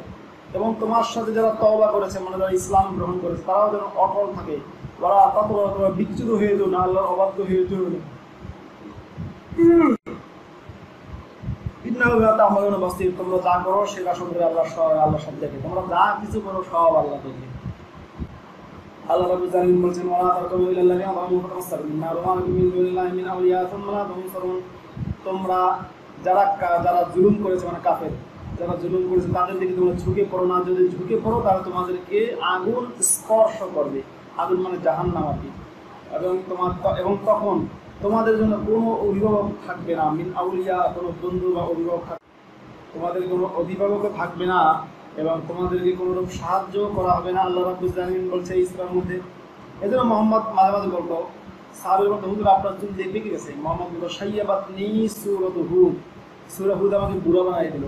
এবং তোমার সাথে যারা তওবা করেছে, মানে যারা ইসলাম গ্রহণ করেছে, তারাও যেন অটল থাকে। ওরা তোমরা বিচ্যুত হয়ে যাও না, আল্লাহর অবাধ্য হয়ে যাও না। তোমরা যা করো সেটা সম্পর্কে আল্লাহ সব দেখে, তোমরা যা কিছু করো সব আল্লাহ দেখে। আল্লাহ রাব্বুল আলামিন বলেছেন ওয়া তারকাবু ইলাল্লাহি ওয়া আমরু তামাসসাকুম নারুমান মিন দুনিল্লাহি মিন আউলিয়া সুম্মা লা তুনসারুন। তোমরা যারা জুলুম করেছে, মানে কাফের যারা জুলুম করেছে, তাদের দিকে তোমরা ঝুঁকে পড়ো না। যদি ঝুঁকে পড়ো তাহলে তোমাদেরকে আগুন স্পর্শ করবে। আগুন মানে জাহান্নাম আর কি। এবং তখন তোমাদের জন্য কোনো অভিভাবক থাকবে না, মিন আউলিয়া, কোনো বন্ধু বা অভিভাবক থাকবে, তোমাদের কোনো অভিভাবকও থাকবে না, এবং তোমাদেরকে কোনো রকম সাহায্য করা হবে না। আল্লাহ রাব্বুল আলামিন বলছে ইসলামের মধ্যে। এজন্য মোহাম্মদ মাঝে মাঝে বলতো, সাহাবীর মধ্যে, হুজুর আপনার চুল দেখে কি গেছে? মোহাম্মদ বলতো সাইয়াবাতনি সূরাত হুদ, সূরা হুদ আমাকে বুড়া বানাই দিল।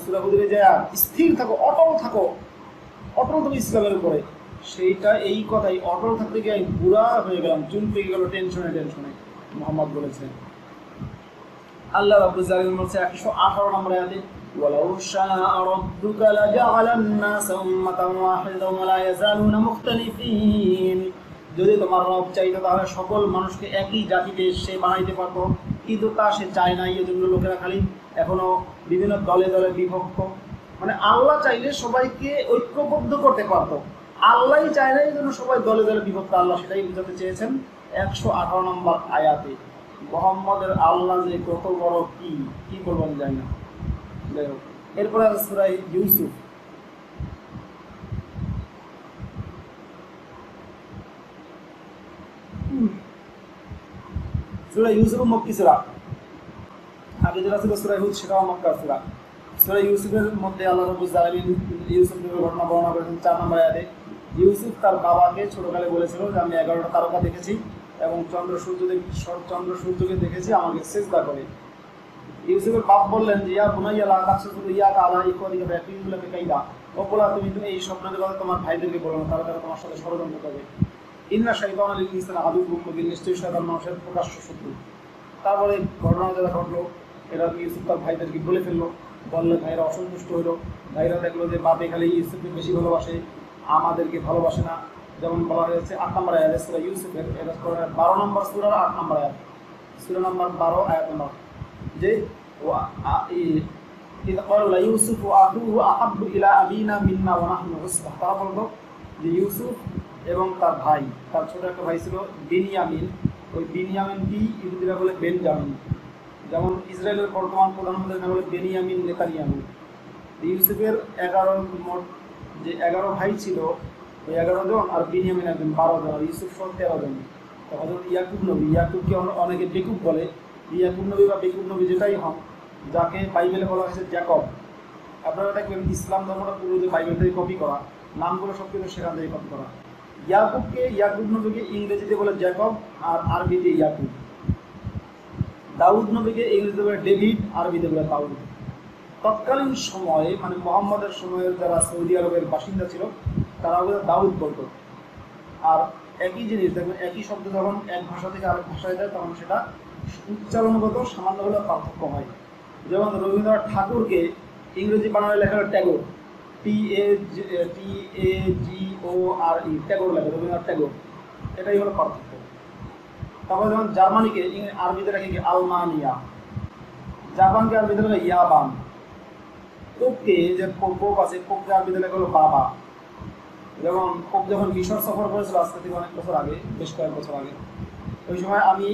সূরা হুদে যে স্থির থাকো, অটল থাকো, অটল থাকো ইসলামের উপরে, সেইটা এই কথাই, অটল থাকতে গিয়ে আমি বুড়া হয়ে গেলাম, চুল পেকে গেল টেনশনে মোহাম্মদ বলেছেন। আল্লাহ রাব্বুল আলামিন বলছে 118 নম্বর আয়াতে ওয়ালাউ শাআ রাব্বুকা লাজাআলান নাসা উম্মাতান ওয়াহিদাতান ওয়া লা ইয়াযালুনা মুখতালিফিন। যদি তোমার রব চাইতো তাহলে সকল মানুষকে একই জাতিতে সে বানাইতে পারতো, কিন্তু তা সে চায় না। এই জন্য লোকেরা খালি এখনো বিভিন্ন দলে দলে বিভক্ত। মানে আল্লাহ চাইলে সবাইকে ঐক্যবদ্ধ করতে পারতো, আল্লাহই চায় না, এই জন্য সবাই দলে দলে বিভক্ত। আল্লাহ সেটাই বুঝাতে চেয়েছেন 118 নম্বর আয়াতে। মুহাম্মদের আল্লাহ যে কত বড়, কি করবেন জানি না। যাই হোক, এরপরে সূরা ইউসুফ। সূরা ইউসুফ মক্কি সূরা, আগে যেটা ছিল সূরা হুদ সেটাও মক্কার সূরা। সূরা ইউসুফের মধ্যে আল্লাহ রাব্বুল আলামিন ইউসুফের ঘটনা বর্ণনা করেছেন 4 নম্বর আয়াতে। ইউসুফ তার বাবাকে ছোটকালে বলেছিল যে আমি 11টা তারকা দেখেছি এবং চন্দ্র সূর্যকে দেখেছি, আমাকে সিজদা করে। ইউসুফের বাপ বললেন যে ইয়া বুনাইয়া লা তাকসুতু ইয়াকা আলা ইখওয়াতিকা ফায়াকিদুলাকা কাইদা। ও বলা, তুমি এই স্বপ্নের কথা তোমার ভাইদেরকে বলো না, তারা তোমার সাথে ষড়যন্ত্র করবে। ইন্না শাইতানা লিল ইনসানি আদুউউম মুবিন, নিশ্চয়ই শয়তান মানুষের প্রকাশ্য শত্রু। তারপরে ঘটনা যেটা ঘটলো, এটা ইউসুফ তার ভাইদেরকে বলে ফেললো। বললে ভাইরা অসন্তুষ্ট হলো। ভাইরা দেখলো যে বাপে খালি ইউসুফকে বেশি ভালোবাসে, আমাদেরকে ভালোবাসে না। যেমন বলা হয়েছে 8 নম্বর আয়াত সূরা ইউসুফের, এটা 12 নম্বর সূরার 8 নম্বর আয়াত, সূরা নম্বর 12 আয়াত নম্বর, যে ইযা ক্বালা ইউসুফু আখুহু আহাব্বু ইলা আবিনা মিন্না ওয়া নাহনু উসবাহ। তারা বলতো যে ইউসুফ এবং তার ভাই, তার ছোট একটা ভাই ছিল বিনিয়ামিন, ওই বিনিয়ামিন কি ইহুদিরা বলে বেনজামিন। যেমন ইসরায়েলের বর্তমান প্রধানমন্ত্রী নাম বলে বেনিয়ামিন নেতানিয়াহু। ইউসুফের 11 ভাই ছিল, ওই 11 জন, আর বিনিয়ামিন একজন 12 জন, আর ইউসুফ সহ 13 জন। তো হযরত ইয়াকুব নবী, ইয়াকুবকে অনেকে বেকুব বলে, ইয়াকুব নবী বা বেকুব নবী যেটাই হন, যাকে বাইবেলে বলা হয়েছে জ্যাকব। আপনারা দেখবেন ইসলাম ধর্মটা পুরো যে বাইবেল থেকে কপি করা, নামগুলো সব কিছু সেখান থেকে কপি করা। ইয়াকুব নবীকে ইংরেজিতে বলে জ্যাকব আর আরবিতে ইয়াকুব। দাউদ নবীকে ইংরেজিতে বলে ডেভিড, আরবিতে বলে দাউদ। তৎকালীন সময়ে মানে মুহাম্মদের সময়ের যারা সৌদি আরবের বাসিন্দা ছিল তারা ওদের দাউদ বলতো। আর একই জিনিস দেখবেন, একই শব্দ যখন এক ভাষা থেকে আরেক ভাষায় যায় তখন সেটা উচ্চারণগত সামান্য হলে পার্থক্য হয়। যেমন রবীন্দ্রনাথ ঠাকুরকে ইংরেজি বানানে লেখা হলো ট্যাগোর, TAGORE, ট্যাগোর লেখা, রবীন্দ্রনাথ ট্যাগোর, এটাই হলো পার্থক্য। তারপরে যেমন জার্মানিকে আরবিতে লেখে কি আলমানিয়া, জাপানকে আরবিতে লেখা ইয়াবান, পোপকে যে পোপ আছে, পোপকে আরবিতে লেখা হলো বাবা। যেমন পোপ যখন মিশর সফর করেছিল আজকে থেকে অনেক বছর আগে, বেশ কয়েক বছর আগে, ওই সময় আমি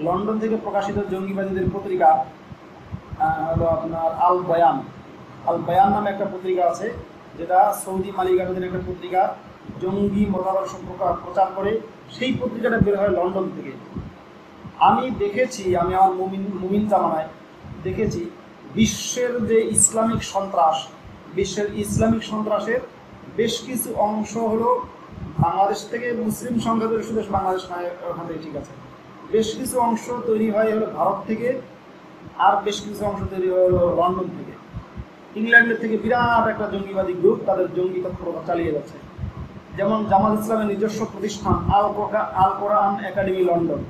লন্ডন থেকে প্রকাশিত জঙ্গিবাদীদের পত্রিকা হলো আপনার আল বয়ান নামে একটা পত্রিকা আছে, যেটা সৌদি মালিকানাধীন একটা পত্রিকা, জঙ্গি মতাদর্শ প্রচার করে। সেই পত্রিকাটা বের হয় লন্ডন থেকে। আমি দেখেছি, আমি আমার মুমিন জামানায় দেখেছি বিশ্বের যে ইসলামিক সন্ত্রাসের বেশ কিছু অংশ হলো বাংলাদেশ থেকে, মুসলিম সংখ্যা ধরে শুধু বাংলাদেশ নয়, ওখান থেকে ঠিক আছে, বেশ কিছু অংশ তৈরি হয় হলো ভারত থেকে আর বেশ কিছু অংশ তৈরি হলো লন্ডন থেকে। ইংল্যান্ডের থেকে বিরাট একটা জঙ্গিবাদী গ্রুপ তাদের জঙ্গি তৎপরতা চালিয়ে যাচ্ছে। যেমন জামাত ইসলামের নিজস্ব প্রতিষ্ঠান আল কোরআন একাডেমি লন্ডন,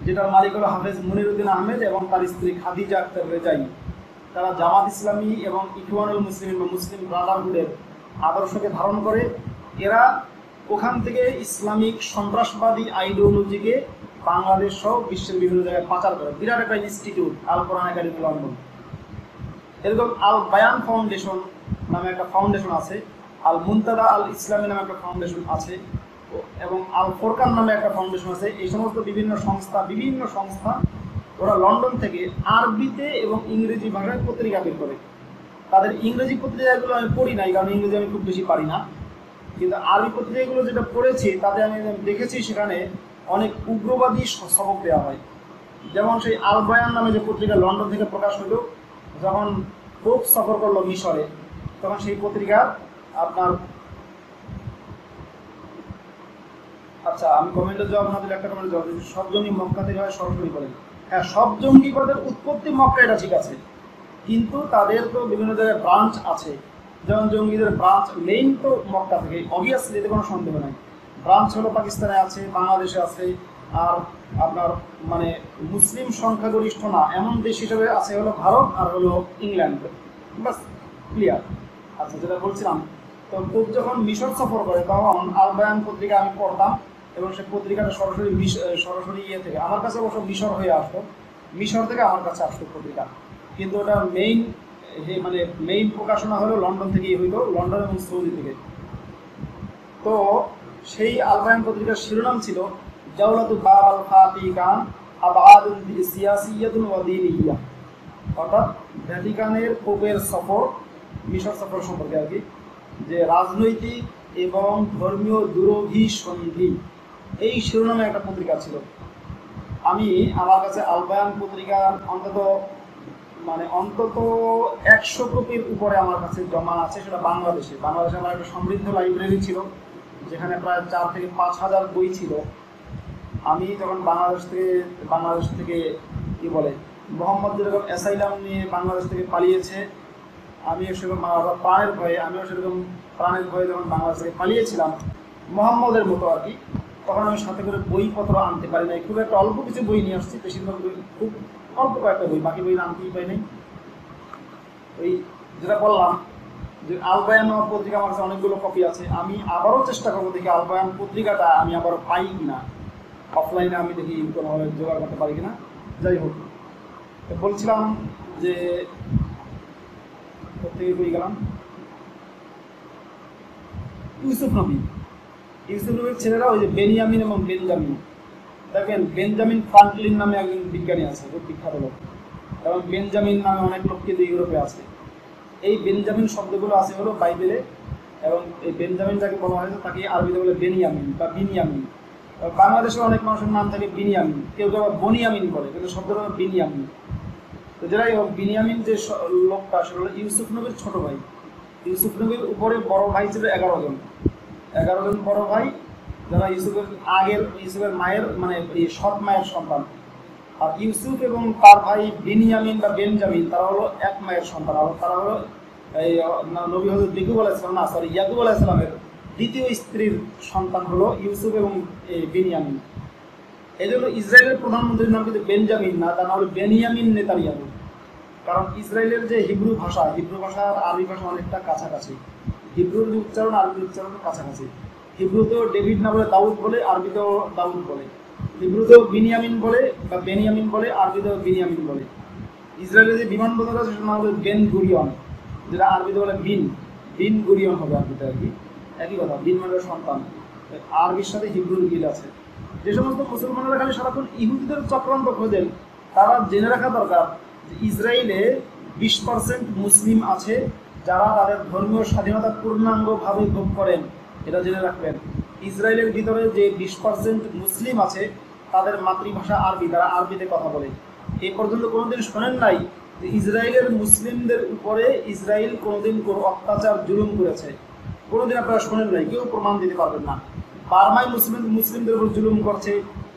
যেটার মালিক হলো হাফেজ মুনিরুদ্দিন আহমেদ এবং তার স্ত্রী খাদিজা আক্তার রেজাই। তারা জামাত ইসলামী এবং ইখওয়ানুল মুসলিমিন বা মুসলিম ব্রাদারহুডের আদর্শকে ধারণ করে এরা ওখান থেকে ইসলামিক সন্ত্রাসবাদী আইডিওলজিকে বাংলাদেশ সহ বিশ্বের বিভিন্ন জায়গায় পাচার করে। বিরাট একটা ইনস্টিটিউট আল কোরআন একাডেমি লন্ডন। এরকম আল বায়ান ফাউন্ডেশন নামে একটা ফাউন্ডেশন আছে, আল মুনতাদা আল ইসলামী নামে একটা ফাউন্ডেশন আছে, এবং আল ফোরকান নামে একটা ফাউন্ডেশন আছে। এই সমস্ত বিভিন্ন সংস্থা ওরা লন্ডন থেকে আরবিতে এবং ইংরেজি ভাষায় পত্রিকা বের করে। তাদের ইংরেজি পত্রিকাগুলো আমি পড়ি নাই, কারণ ইংরেজি আমি খুব বেশি পারি না, কিন্তু আরবি পত্রিকাগুলো যেটা পড়েছি তাতে আমি দেখেছি সেখানে অনেক উগ্রবাদী সবক দেওয়া হয়। যেমন সেই আল বায়ান নামে যে পত্রিকা লন্ডন থেকে প্রকাশ হইল, যখন পোপ সফর করলো মিশরে, তখন সেই পত্রিকা আপনার, আচ্ছা আমি কমেন্টের জবাব না দিলে একটা কমেন্টের জবাব দিচ্ছি, সব জঙ্গি মক্কা থেকে হয় সরাসরি বলেন। হ্যাঁ, সব জঙ্গিবাদের উৎপত্তি মক্কা, এটা ঠিক আছে, কিন্তু তাদের তো বিভিন্ন জায়গায় ব্রাঞ্চ আছে। যেমন জঙ্গিদের ব্রাঞ্চ মেইন তো মক্কা থেকে, অবভিয়াসলি এতে কোনো সন্দেহ নাই। ব্রাঞ্চ হলো পাকিস্তানে আছে, বাংলাদেশে আছে, আর আপনার মানে মুসলিম সংখ্যাগরিষ্ঠ না এমন দেশ হিসেবে আছে হলো ভারত আর হলো ইংল্যান্ড। বাস, ক্লিয়ার। আচ্ছা, যেটা বলছিলাম, তো পোপ যখন মিশর সফর করে তখন আল বায়ান পত্রিকা আমি পড়তাম, এবং সেই পত্রিকাটা সরাসরি ইয়ে থেকে আমার কাছে অবশ্য মিশর হয়ে আসতো, মিশর থেকে আমার কাছে আসতো পত্রিকা, কিন্তু ওটা মেইন প্রকাশনা হলো লন্ডন থেকেই হইতো, লন্ডন এবং সৌদি থেকে। তো সেই আল বায়ান পত্রিকার শিরোনাম ছিল জাওলাতু বাব আল ফাতিকান আবাদুল সিয়াসিয়াতুল ওয়া দীনিয়া, অর্থাৎ ভ্যাটিকানের পোপের সফর, মিশর সফর সম্পর্কে আর কি, যে রাজনৈতিক এবং ধর্মীয় দুরভিসন্ধি, এই শিরোনামে একটা পত্রিকা ছিল। আমার কাছে আল বায়ান পত্রিকার অন্তত 100 কপির উপরে আমার কাছে জমা আছে। সেটা বাংলাদেশে আমার একটা সমৃদ্ধ লাইব্রেরি ছিল, যেখানে প্রায় 4 থেকে 5 হাজার বই ছিল। আমি যখন বাংলাদেশ থেকে কি বলে মোহাম্মদ যেরকম অ্যাসাইলাম নিয়ে বাংলাদেশ থেকে পালিয়েছে, আমিও সেরকম প্রাণের ভয়ে যখন বাংলাদেশ থেকে পালিয়েছিলাম মোহাম্মদের মতো আর কি, তখন আমি সাথে করে বইপত্র আনতে পারি নাই। খুব একটা অল্প কিছু বই নিয়ে আসছি, বেশিরভাগ বই খুব অল্প কয়েকটা বই, বাকি বই আনতেই পাই নাই। ওই যেটা বললাম যে আল বায়ান পত্রিকা আমার কাছে অনেকগুলো কপি আছে। আমি আবারও চেষ্টা করবো দেখি আল বায়ান পত্রিকাটা আমি আবারও পাই কিনা, অফলাইনে আমি দেখি কোনোভাবে জোগাড় করতে পারি কিনা। যাই হোক, বলছিলাম যে কোথেকে বই গেলাম, ইউসুফ নবীর ছেলেরা ওই যে বেনিয়ামিন এবং বেঞ্জামিন, দেখেন বেঞ্জামিন ফ্রাঙ্কলিন নামে একজন বিজ্ঞানী আছে, খুব বিখ্যাত লোক, এবং বেঞ্জামিন নামে অনেক লোক কিন্তু ইউরোপে আছে। এই বেঞ্জামিন শব্দগুলো আছে হলো বাইবেলে, এবং এই বেঞ্জামিন যাকে বলা হয়েছে তাকে আরবিতে বলে বেনিয়ামিন বা বিনিয়ামিন। বাংলাদেশের অনেক মানুষের নাম থাকে বিনিয়ামিন, কেউ কেউ আবার বনিয়ামিন বলে, কিন্তু শব্দটা হলো বিনিয়ামিন। তো যারাই হোক, বিনিয়ামিন যে লোকটা সেটা হলো ইউসুফ নবীর ছোট ভাই। ইউসুফ নবীর উপরে বড় ভাই ছিল 11 জন বড় ভাই, যারা ইউসুফের মায়ের সৎ মায়ের সন্তান। আর ইউসুফ এবং তার ভাই বিনিয়ামিন বা বেনজামিন তারা হলো এক মায়ের সন্তান। আর তারা হলো এই নবী হযরত ইয়াকুব আলাইহিস সালামের দ্বিতীয় স্ত্রীর সন্তান হলো ইউসুফ এবং বেনিয়ামিন। এই জন্য ইসরায়েলের প্রধানমন্ত্রীর নাম কিন্তু বেঞ্জামিন না, তার নাম হলো বেনিয়ামিন নেতানিয়াহু। কারণ ইসরায়েলের যে হিব্রু ভাষা আর আরবি ভাষা অনেকটা কাছাকাছি, হিব্রুর যে উচ্চারণ আরবির উচ্চারণের কাছাকাছি। হিব্রুতেও ডেভিড না বলে দাউদ বলে, আরবিতেও দাউদ বলে। হিব্রুতেও বিনিয়ামিন বলে বা বেনিয়ামিন বলে, আরবিতেও বিনিয়ামিন বলে। ইসরায়েলের যে বিমানবন্দর আছে সেটার নাম হলো বেন গুরিয়ন, যেটা আরবিতে বলে বিন গুরিয়ন হবে আরবিতে আর কি, একই কথা। বিন মানে সন্তান, আরবির সাথে হিব্রুর মিল আছে। যে সমস্ত মুসলমানরা খালি সারাক্ষণ ইহুদিদের চক্রান্ত খোঁজেন, তারা জেনে রাখা দরকার যে ইসরায়েলে 20% মুসলিম আছে যারা তাদের ধর্মীয় স্বাধীনতা পূর্ণাঙ্গভাবে ভোগ করেন। এটা জেনে রাখবেন, ইসরায়েলের ভিতরে যে 20% মুসলিম আছে তাদের মাতৃভাষা আরবি, তারা আরবিতে কথা বলে। এই পর্যন্ত কোনোদিন শোনেন নাই যে ইসরায়েলের মুসলিমদের উপরে ইসরায়েল কোনোদিন কোনো অত্যাচার জুলুম করেছে, কোনোদিন আপনারা শোনেন নাই, কেউ প্রমাণ দিতে পারবেন না। বার্মায় মুসলিমদের উপর জুলুম করছে,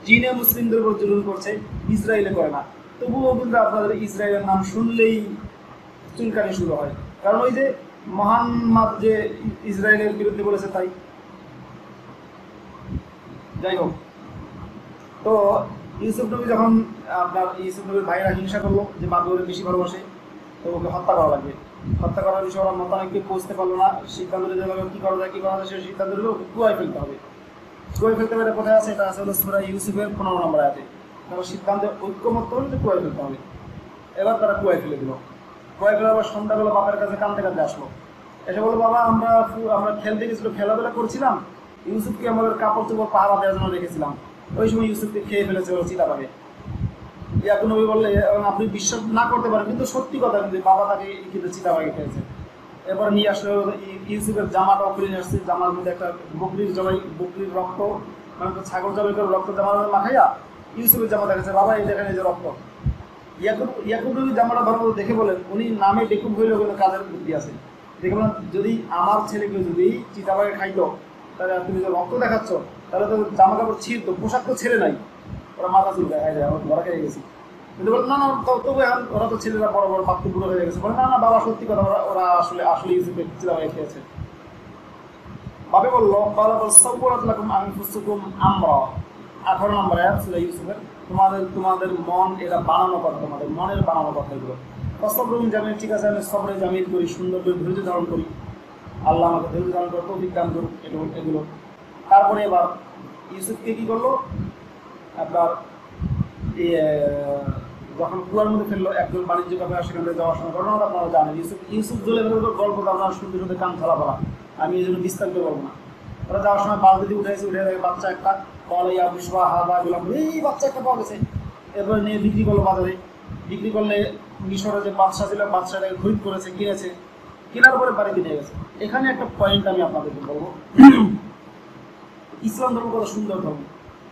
চীনে মুসলিমদের উপর জুলুম করছে, ইসরায়েলে করে না। তবুও কিন্তু আপনাদের ইসরায়েলের নাম শুনলেই চুলকানি শুরু হয়, কারণ ওই যে মোহাম্মদ যে ইসরায়েলের বিরুদ্ধে বলেছে তাই। যাই হোক, তো ইউসুফ নবী যখন আপনার ইউসুফ নবীর ভাইরা হিংসা করলো যে বাবু ওরে বেশি ভালোবাসে, তো ওকে হত্যা করা লাগবে। হত্যা করার বিষয়ে ওরা মতানৈক্যে পৌঁছতে পারলো না, সিদ্ধান্ত নিতে পারলো কী করা যায় সেই সিদ্ধান্ত নিল ওকে কুয়ায় ফেলতে হবে। কুয়ায় ফেলতে হবে, কোথায় আছে? এটা আছে হলো সূরা ইউসুফের 15 নম্বর আয়াতে। তারা সিদ্ধান্তে ঐক্যমত হলো যে কুয়ায় ফেলতে হবে। এবার তারা কুয়ায় ফেলে দিল। কুয়ায় ফেলে আবার সন্ধ্যাবেলা বাবার কাছে কাঁদতে কাঁদতে আসলো, এসে বললো, বাবা আমরা খেলতে গেছিল, খেলাধুলা করছিলাম, ইউসুফকে আমাদের কাপড় চোপড় পাহারা দেওয়ার জন্য রেখেছিলাম, ওই সময় ইউসুফকে খেয়ে ফেলেছে ওরা চিতাবাঘে। ইয়াকুব নবী বললে, আপনি বিশ্বাস না করতে পারেন কিন্তু সত্যি কথা, কিন্তু বাবা তাকে কিন্তু চিতাবাঘে খেয়েছে। এরপর নিয়ে আসলে ইউসুফের জামাটাও খুলে নিয়ে আসছে, জামার মধ্যে একটা বকরির রক্ত, মানে ছাগল জবাই করে রক্ত জামার মধ্যে মাখাইয়া ইউসুফের জামা দেখাচ্ছে, বাবা এই দেখেন এই যে রক্ত। ইয়াকুব নবী জামাটা ধর্ম দেখে বলেন, উনি নামে বেকুব হইলেও কিন্তু কাজের বুদ্ধি আছে। দেখে বলেন, যদি আমার ছেলেকে যদি চিতাবাঘে খাইতো, তাহলে তুমি যে রক্ত দেখাচ্ছ, তাহলে তো জামা কাপড় ছিঁড়তো, পোশাক তো ছেড়ে নাই। ওরা মাথা চুলকায়, ধরা খেয়ে গেছি। কিন্তু বলে, না না, তবু এখন ওরা তো ছেলেরা বড় বড় পাত্র বুড়ো হয়ে গেছে। বলে, না না বাবা, সত্যি কথা, ওরা আসলে ইউসুফের চিতাবাঘে খেয়েছে। বাবা বললো, আমরা 18 নম্বর আয়াত সূরা ইউসুফের, তোমাদের মন এটা বানানো কথা, তোমাদের মনের বানানো কথা এগুলো। সবরুম জামিল, ঠিক আছে, আমি সবরে জামিল করি, সুন্দর করে ধৈর্য ধারণ করি, আল্লাহ আমাকে ধৈর্য ধারণ করে তৌফিক দান করুন, এগুলো। তারপরে এবার ইউসুফকে কী করলো, আপনার যখন কুয়ার মধ্যে ফেললো, একজন বাণিজ্য ব্যাপারে সেখান থেকে যাওয়ার সময় ঘটনাটা আপনারা জানেন। ইউসুফ জলে গল্পটা আপনার শুনতে শুনতে কান ছাড়া পড়া, আমি এই জন্য বিস্তারিত বলবো না। ওরা যাওয়ার সময় বালতি উঠে দেখে বাচ্চা একটা, কলাইয়া বিশবা হাদা এগুলো, এই বাচ্চা একটা পাওয়া গেছে। এরপরে নিয়ে বিক্রি করলো বাজারে। বিক্রি করলে মিশরে যে বাদশা ছিল, বাদশাটাকে খরিদ করেছে, কিনেছে, কেনার পরে বাড়িতে নিয়ে গেছে। এখানে একটা পয়েন্ট আমি আপনাদেরকে বলবো, ইসলাম ধর্ম কত সুন্দর ধর্ম,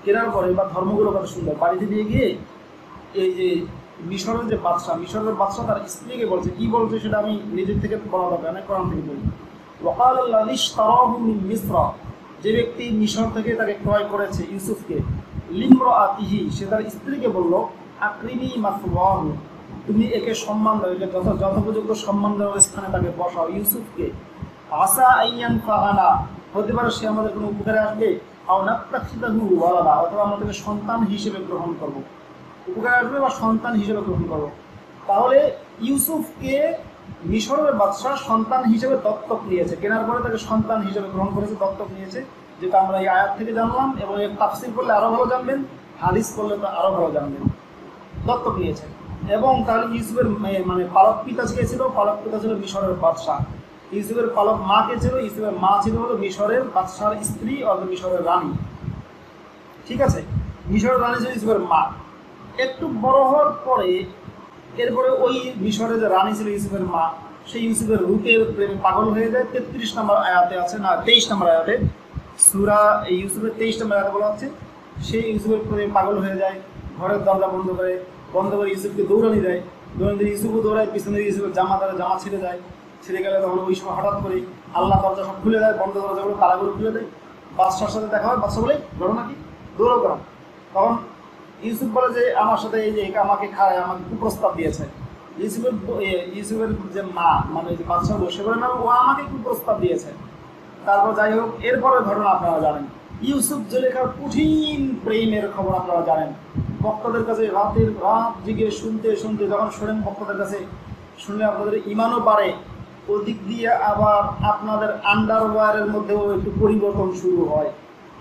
কেনার পরে বা ধর্মগুলো কত সুন্দর। বাড়িতে নিয়ে গিয়ে এই যে মিশরের বাদশা তার স্ত্রীকে বলছে, কি বলছে সেটা আমি নিজের থেকে বলা দরকার না, কোরআন থেকে বলি। যে ব্যক্তি মিশর থেকে তাকে ক্রয় করেছে ইউসুফকে, লিমরাতিহি, সে তার স্ত্রীকে বলল, আকরিমি মাসওয়াহু, তুমি একে সম্মান দাও, একে যথোপযুক্ত সম্মান দেওয়ার স্থানে তাকে বসাও ইউসুফকে। আসা আইয়ান ফাহানা, হতে পারে সে আমাদের কোনো উপকারে আসবে, আও নাত্তাখিযাহু ওয়ালাদা, অথবা আমরা তাকে সন্তান হিসেবে গ্রহণ করব, উপকারে আসবে বা সন্তান হিসেবে গ্রহণ করব। তাহলে ইউসুফকে মিশরের বাদশা সন্তান হিসেবে দত্তক নিয়েছে, কেনার পরে তাকে সন্তান হিসেবে গ্রহণ করেছে, দত্তক নিয়েছে, যেটা আমরা এই আয়াত থেকে জানলাম। এবং এর তাফসীর করলে আরও ভালো জানবেন, হাদিস করলে তো আরও ভালো জানবেন। দত্তক নিয়েছে, এবং তাহলে ইউসুফের মানে পালক পিতা ছিল, পালক পিতা ছিল মিশরের বাদশা। ইউসুফের পালক মা কে ছিল? ইউসুফের মা ছিল হলো মিশরের বাদশার স্ত্রী অথবা মিশরের রানী। ঠিক আছে, মিশরের রানী ছিল ইউসুফের মা। একটু বড় হওয়ার পরে এরপরে ওই মিশরের যে রানী ছিল ইউসুফের মা, সেই ইউসুফের রূপের প্রেমে পাগল হয়ে যায়। 33 নম্বর আয়াতে আছে, না 23 নম্বর আয়াতে, সূরা ইউসুফের 23 নম্বর আয়াতে বলা হচ্ছে, সেই ইউসুফের প্রেমে পাগল হয়ে যায়, ঘরের দরজা বন্ধ করে ইউসুফকে দৌড়ানি দেয়। ইউসুফও দৌড়ায়, পিছনে ইউসুফের জামা ছিঁড়ে যায়। ছিঁড়ে গেলে তখন ওই সময় হঠাৎ করে আল্লাহ দরজা সব খুলে দেয়, বন্ধ দরজাগুলো তালাগুলো খুলে দেয়। বাদশার সাথে দেখা হয়, বাদশা বলে, ঘটনা কি, দৌড়ো করা। তখন ইউসুফ বলে যে আমার সাথে এই যে আমাকে খায়, আমাকে কুপ্রস্তাব দিয়েছে। ইউসুফের যে মা, মানে যে বাদশা বসে বলে, না ও আমাকে কুপ্রস্তাব দিয়েছে। তারপর যাই হোক, এরপরে ঘটনা আপনারা জানেন, ইউসুফ জুলেখার কঠিন প্রেমের খবর আপনারা জানেন। বক্তাদের কাছে রাত জেগে শুনতে যখন শোনেন, বক্তাদের কাছে শুনলে আপনাদের ইমানও বাড়ে, ওদিক দিয়ে আবার আপনাদের আন্ডারওয়্যারের মধ্যেও একটু পরিবর্তন শুরু হয়।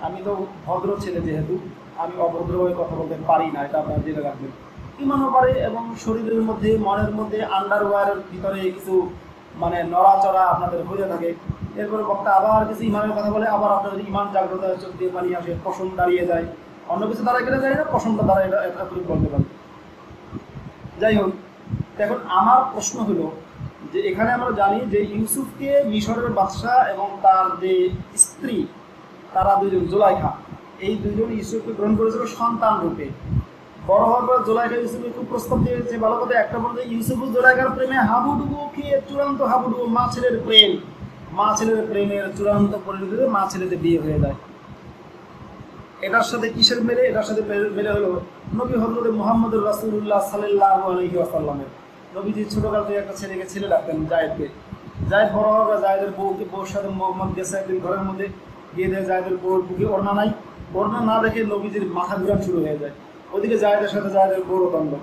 আমি তো ভদ্র ছেলে, যেহেতু আমি অভদ্রভাবে কথা বলতে পারি না, এটা আপনারা জেনে রাখবেন। ইমানও বাড়ে এবং শরীরের মধ্যে, মনের মধ্যে, আন্ডারওয়্যারের ভিতরে কিছু মানে নড়াচড়া আপনাদের হয়ে থাকে। এরপরে বক্তা আবার কিছু ইমানের কথা বলে, আবার আপনাদের ইমান জাগ্রত চোখ দিয়ে পানি আসে, পশম দাঁড়িয়ে যায়, অন্য কিছু দাঁড়ায় কেটে যায় না, পশমটা দাঁড়ায়, এটা বলতে পারি। যাই হোক, এখন আমার প্রশ্ন হলো যে এখানে আমরা জানি যে ইউসুফকে মিশরের বাদশা এবং তার যে স্ত্রী, তারা দুজন, জুলাইখা, এই দুজন ইউসুফকে গ্রহণ করেছিল সন্তান রূপে। বড় হওয়ার পর জুলাইখা ইউসুফকে খুব প্রস্তাব দিয়েছে ভালো কথা। একটা বলতে ইউসুফ জুলাইখার প্রেমে হাবুডুবু খেয়ে চূড়ান্ত হাবুডুবু, মা ছেলের প্রেমের চূড়ান্ত পরিণতিতে মা ছেলেতে বিয়ে হয়ে যায়। এটার সাথে কিসের মেলে? এটার সাথে মেলে হলো নবী হযরত মুহাম্মদুর রাসূলুল্লাহ সাল্লাল্লাহু আলাইহি ওয়াসাল্লামের। নবীজি ছোটকাল থেকে একটা ছেলেকে ছেলে ডাকতেন, জায়েদকে। জায়েদ বড় হওয়ার পর জায়েদের বউর সাথে মোহাম্মদ গেছে একদিন ঘরের মধ্যে, গিয়ে দেয় জায়েদের বউর বুকে ওড়না নাই। ওড়না না দেখে নবীজির মাথা ঘুরান শুরু হয়ে যায়। ওদিকে জায়েদের সাথে জায়েদের বউর দ্বন্দ্ব।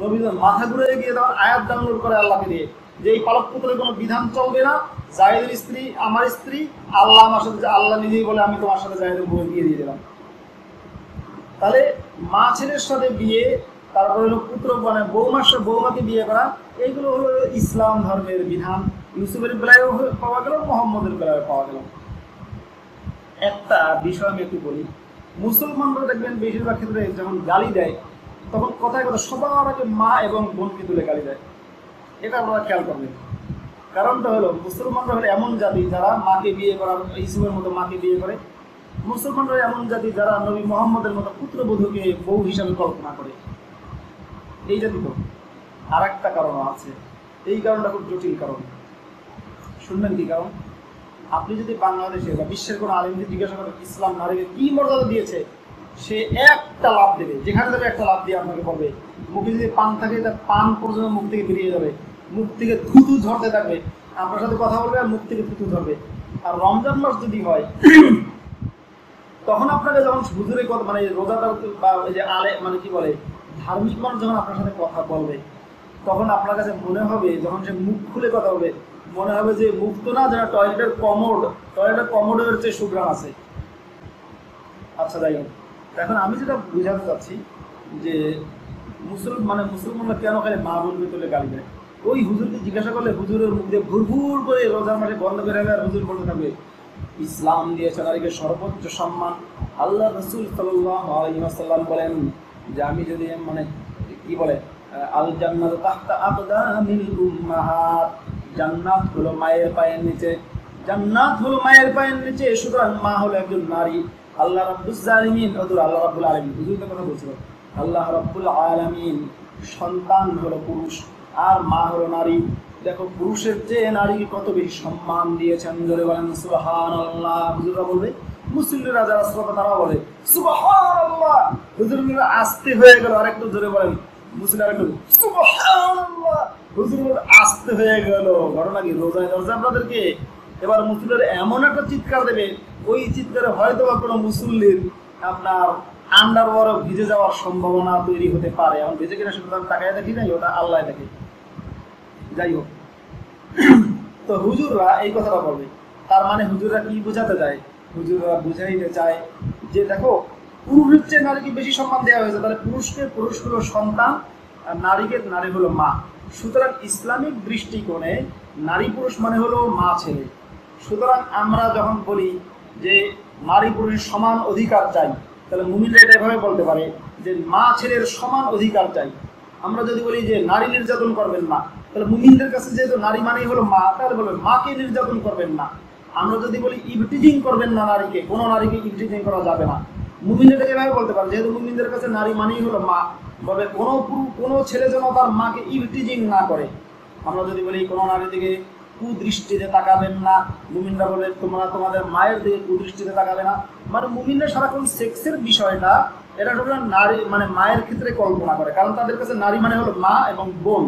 নবীজির মাথা ঘুরে গিয়ে তখন আয়াত ডাউনলোড করে আল্লাহকে দিয়ে যে এই পালক পুত্রের কোনো বিধান চলবে না, জায়েদের স্ত্রী আমার স্ত্রী, আল্লাহ আমার সাথে, আল্লাহ নিজেই বলে আমি তোমার সাথে জায়েদের বউ বিয়ে দিয়ে দিলাম। তাহলে মা ছেলের সাথে বিয়ে, তারপরে হলো পুত্র মানে বৌমাকে বিয়ে করা, এইগুলো হলো ইসলাম ধর্মের বিধান। ইউসুফের বেলায়ও পাওয়া গেল, মোহাম্মদের বেলায় পাওয়া গেল। একটা বিষয় আমি একটু বলি, মুসলমানরা দেখবেন বেশিরভাগ ক্ষেত্রে যখন গালি দেয় তখন কথায় কথা সবার আগে মা এবং বোনকে তুলে গালি দেয়। এটা আপনারা খেয়াল করবেন। কারণটা হলো মুসলমানরা হলো এমন জাতি যারা মাকে বিয়ে করার, ইউসুফের মতো মাকে বিয়ে করে। মুসলমানরা এমন জাতি যারা নবী মোহাম্মদের মতো পুত্রবধূকে বউ হিসাবে কল্পনা করে, এই জাতি। তো আর একটা কারণ আছে, এই কারণটা খুব জটিল কারণ। শুনবেন কি কারণ? আপনি যদি বাংলাদেশে বা বিশ্বের কোনো আলেমকে জিজ্ঞাসা করেন ইসলাম নারীকে কি মর্যাদা দিয়েছে, সে একটা লাভ দেবে, যেখানে যাবে একটা লাভ দিয়ে আপনাকে বলবে। মুখে যদি পান থাকে তার পান পর্যন্ত মুখ থেকে বেরিয়ে যাবে, মুখ থেকে থুতু ঝরতে থাকবে, আপনার সাথে কথা বলবে আর মুখ থেকে থুতু ঝরবে। আর রমজান মাস যদি হয় তখন আপনাকে যখন হুজুরে কথা মানে রোজাদার বা ওই যে মানে কি বলে ধার্মিক মানুষ যখন আপনার সাথে কথা বলবে, তখন আপনার কাছে মনে হবে, যখন সে মুখ খুলে কথা বলবে, মনে হবে যে মুখ তো না, যারা টয়লেটের কমোডের চেয়ে সুগ্রাম আছে। আচ্ছা, যাই হোক, এখন আমি যেটা বুঝাতে চাচ্ছি যে মুসলমানরা কেন খালি মা বোনকে তুলে গালি দেয়। ওই হুজুরকে জিজ্ঞাসা করলে হুজুরের মুখ দিয়ে ভুরভুর করে রোজার মাসে বন্ধ করে হবে, আর হুজুর বলতে থাকবে ইসলাম দিয়েছে নারীকে সর্বোচ্চ সম্মান। আল্লাহ রাসূল সাল্লাল্লাহু আলাইহি ওয়াসাল্লাম বলেন যে আমি যদি মানে কি বলে আল জান্নাতু তাহতা আকদামিল উম্মাহাত, জান্নাত হলো মায়ের পায়ের নিচে, জান্নাত হলো মায়ের পায়ের নিচে। সুতরাং মা হলো একজন নারী। আল্লাহ রাব্বুল আলামিন, আল্লাহ রাব্বুল আলামিন হুজুরের কথা বলছিল, আল্লাহ রাব্বুল আলামিন সন্তান হলো পুরুষ আর মা হলো নারী। দেখো পুরুষের চেয়ে নারীকে কত বেশি সম্মান দিয়েছেন। জোরে বলেন সুবহানাল্লাহ। হুজুররা বলবে, মুসলিমরা যারা শ্রোতা তারা বলে সুবহানাল্লাহ। হুজুররা আস্তে হয়ে গেল, আরেকটু জোরে বলেন মুসলিম, আরেকটু সুবহানাল্লাহ। হুজুর আস্তে হয়ে গেল। ঘটনা কি? রোজায় দরজা আপনাদেরকে এবার মুসলিমের এমন একটা চিৎকার দেবে, ওই চিৎকারে হয়তো বা কোনো মুসল্লির আপনার আন্ডারওয়ারও ভিজে যাওয়ার সম্ভাবনা তৈরি হতে পারে। এখন ভিজে কিনা সেটা আমি তাকায় দেখি নাই, ওটা আল্লাহ দেখে। যাই হোক, তো হুজুররা এই কথাটা বলবে, তার মানে হুজুররা কি বোঝাতে চায়? হুজুররা বুঝাইতে চায় যে দেখো পুরুষের চেয়ে নারীকে বেশি সম্মান দেওয়া হয়েছে, তাহলে পুরুষ হলো সন্তান আর নারী হলো মা। সুতরাং ইসলামিক দৃষ্টিকোণে নারী পুরুষ মানে হলো মা ছেলে। সুতরাং আমরা যখন বলি যে নারী পুরুষের সমান অধিকার চাই, তাহলে মুমিনরা এটা এভাবে বলতে পারে যে মা ছেলের সমান অধিকার চাই। আমরা যদি বলি যে নারী নির্যাতন করবেন না, তাহলে মুমিনদের কাছে যেহেতু নারী মানেই হলো মা, তাহলে বলবেন মাকে নির্যাতন করবেন না। আমরা যদি বলি ইভটিজিং করবেন না নারীকে, কোনো নারীকে ইভটিজিং করা যাবে না, মুমিনরা এভাবে বলতে পারে যেহেতু মুমিনদের কাছে নারী মানেই হলো মা, বলবে কোনো ছেলে যেন তার মাকে ইভটিজিং না করে। আমরা যদি বলি কোনো নারী দিকে কুদৃষ্টিতে তাকাবেন না, মুমিনরা বলে তোমরা তোমাদের মায়ের দিকে কুদৃষ্টিতে তাকাবে না। মানে মুমিনরা সারাক্ষণ সেক্সের বিষয়টা এটা হলো নারী মানে মায়ের ক্ষেত্রে কল্পনা করে, কারণ তাদের কাছে নারী মানে হলো মা এবং বোন।